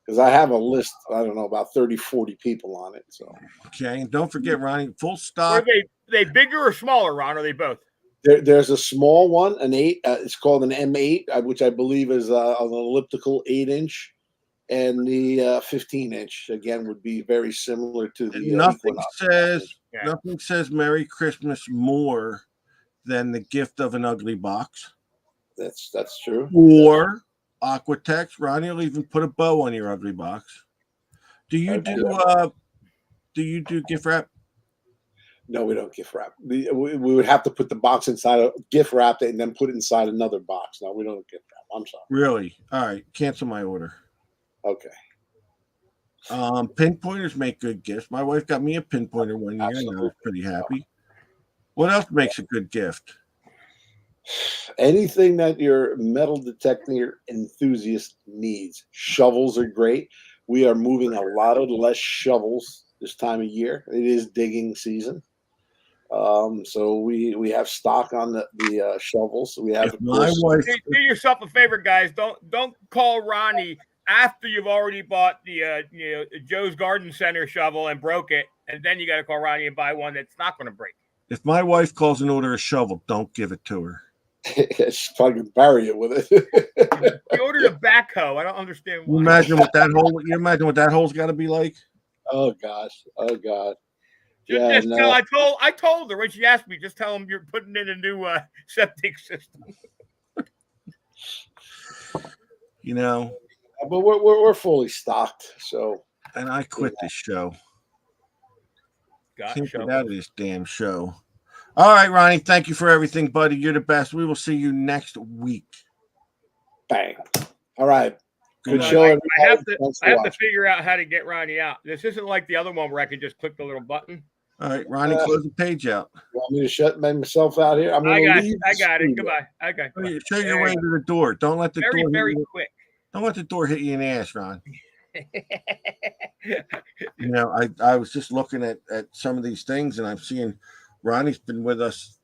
A: because I have a list. I don't know, about 30, 40 people on it. So
B: okay, and don't forget, Ronnie, full stock.
C: Are they bigger or smaller, Ron? Or are they both?
A: There's a small one, an 8. It's called an M8, which I believe is an elliptical 8-inch, and the 15-inch again would be very similar to the.
B: Nothing says Merry Christmas more than the gift of an ugly box.
A: That's true.
B: Or Aquatex. Ronnie will even put a bow on your ugly box. Do you do gift wrap?
A: No, we don't gift wrap. We would have to put the box inside a gift wrap and then put it inside another box. No, we don't gift wrap. I'm sorry.
B: Really? All right. Cancel my order.
A: Okay.
B: Pinpointers make good gifts. My wife got me a pinpointer one year, and I was pretty happy. What else makes a good gift?
A: Anything that your metal detector enthusiast needs. Shovels are great. We are moving a lot of less shovels this time of year. It is digging season. So we have stock on the shovels. We have
C: do yourself a favor, guys. Don't call Ronnie after you've already bought the Joe's Garden Center shovel and broke it, and then you got to call Ronnie and buy one that's not going to break.
B: If my wife calls an order a shovel, don't give it to her.
A: She's probably gonna bury it with it.
C: He ordered a backhoe. I don't understand why.
B: You imagine what that hole's got to be like.
A: Oh gosh. Oh God.
C: Just tell. I told her when she asked me. Just tell him you're putting in a new septic system.
A: But we're fully stocked. So.
B: And I quit this show. Can't get out of this damn show. All right, Ronnie. Thank you for everything, buddy. You're the best. We will see you next week.
A: Bang. All right. Good
C: show. I have to figure out how to get Ronnie out. This isn't like the other one where I can just click the little button.
B: All right, Ronnie, close the page out.
A: Want me to shut myself out here? I'm
C: I
A: gonna
C: got
A: leave
C: it. I
A: the
C: got it.
A: studio.
C: Goodbye. Okay. goodbye.
B: Show your
C: There
B: way
C: you
B: to the door. Don't let the
C: Very,
B: door
C: very
B: hit you.
C: quick.
B: Don't let the door hit you in the ass, Ron. You know, I was just looking at some of these things, and I'm seeing Ronnie's been with us.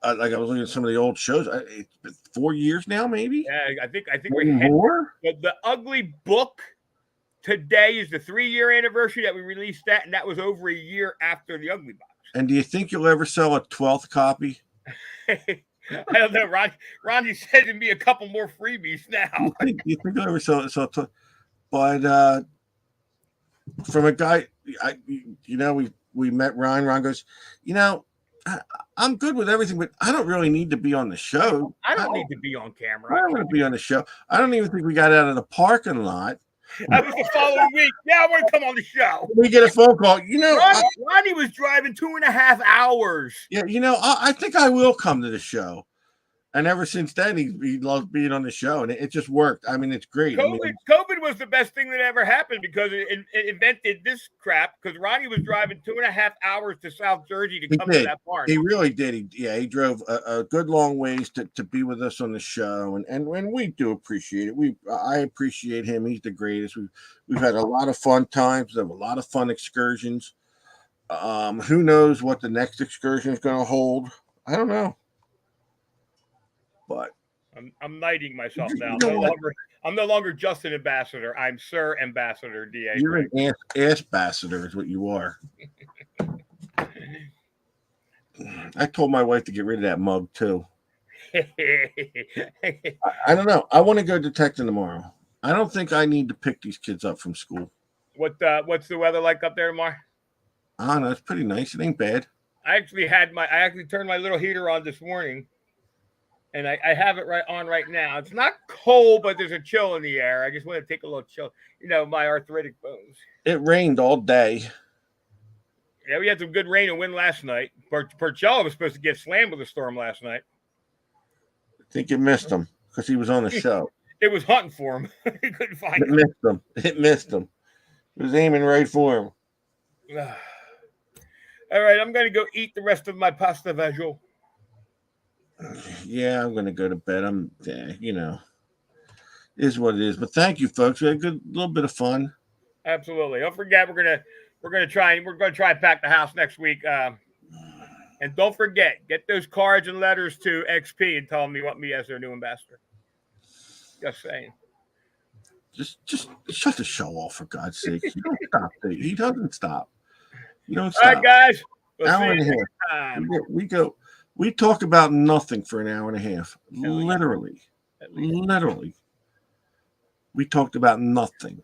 B: Like I was looking at some of the old shows. It's been 4 years now, maybe.
C: Yeah, I think
B: Maybe
C: we hit
B: more.
C: the Ugly Book. Today is the 3-year anniversary that we released that, and that was over a year after the Ugly Box.
B: And do you think you'll ever sell a 12th copy?
C: I don't know. Ronnie sending me a couple more freebies now.
B: Do you think you'll ever sell it? But from a guy, we met Ron. Ron goes, I'm good with everything, but I don't really need to be on the show.
C: I don't need to be on
B: I
C: camera.
B: don't want to be on the show. I don't even think we got out of the parking lot.
C: That was the following week. Yeah, I want to come on the show.
B: We get a phone call.
C: Ronnie was driving 2.5 hours.
B: Yeah, I think I will come to the show. And ever since then, he loves being on the show, and it just worked. I mean, it's great.
C: COVID was the best thing that ever happened because it invented this crap. Because Ronnie was driving 2.5 hours to South Jersey to come to that barn.
B: He really did. He drove a good long ways to be with us on the show, and we do appreciate it. I appreciate him. He's the greatest. We've had a lot of fun times. We have a lot of fun excursions. Who knows what the next excursion is going to hold? I don't know. But
C: I'm knighting myself now.
B: You know
C: I'm no longer just an ambassador. I'm Sir Ambassador D.A.
B: You're an ass ambassador is what you are. I told my wife to get rid of that mug too. I don't know. I want to go detecting tomorrow. I don't think I need to pick these kids up from school.
C: What's the weather like up there tomorrow?
B: I don't know. It's pretty nice. It ain't bad.
C: I actually turned my little heater on this morning. And I have it right now. It's not cold, but there's a chill in the air. I just want to take a little chill. My arthritic bones.
B: It rained all day.
C: Yeah, we had some good rain and wind last night. Porcello was supposed to get slammed with a storm last night.
B: I think it missed him because he was on the show.
C: It was hunting for him. He couldn't find him.
B: It missed him. It was aiming right for him.
C: All right, I'm going to go eat the rest of my pasta visual.
B: Yeah, I'm gonna go to bed. Is what it is. But thank you, folks. We had a good little bit of fun.
C: Absolutely. Don't forget, we're gonna try and pack the house next week. And don't forget, get those cards and letters to XP and tell them you want me as their new ambassador. Just saying.
B: Just shut the show off, for God's sake. You don't stop. He doesn't stop. You don't stop.
C: All right, guys. We'll
B: hour and a half.
C: time.
B: We talk about nothing for an hour and a half. Literally. We talked about nothing.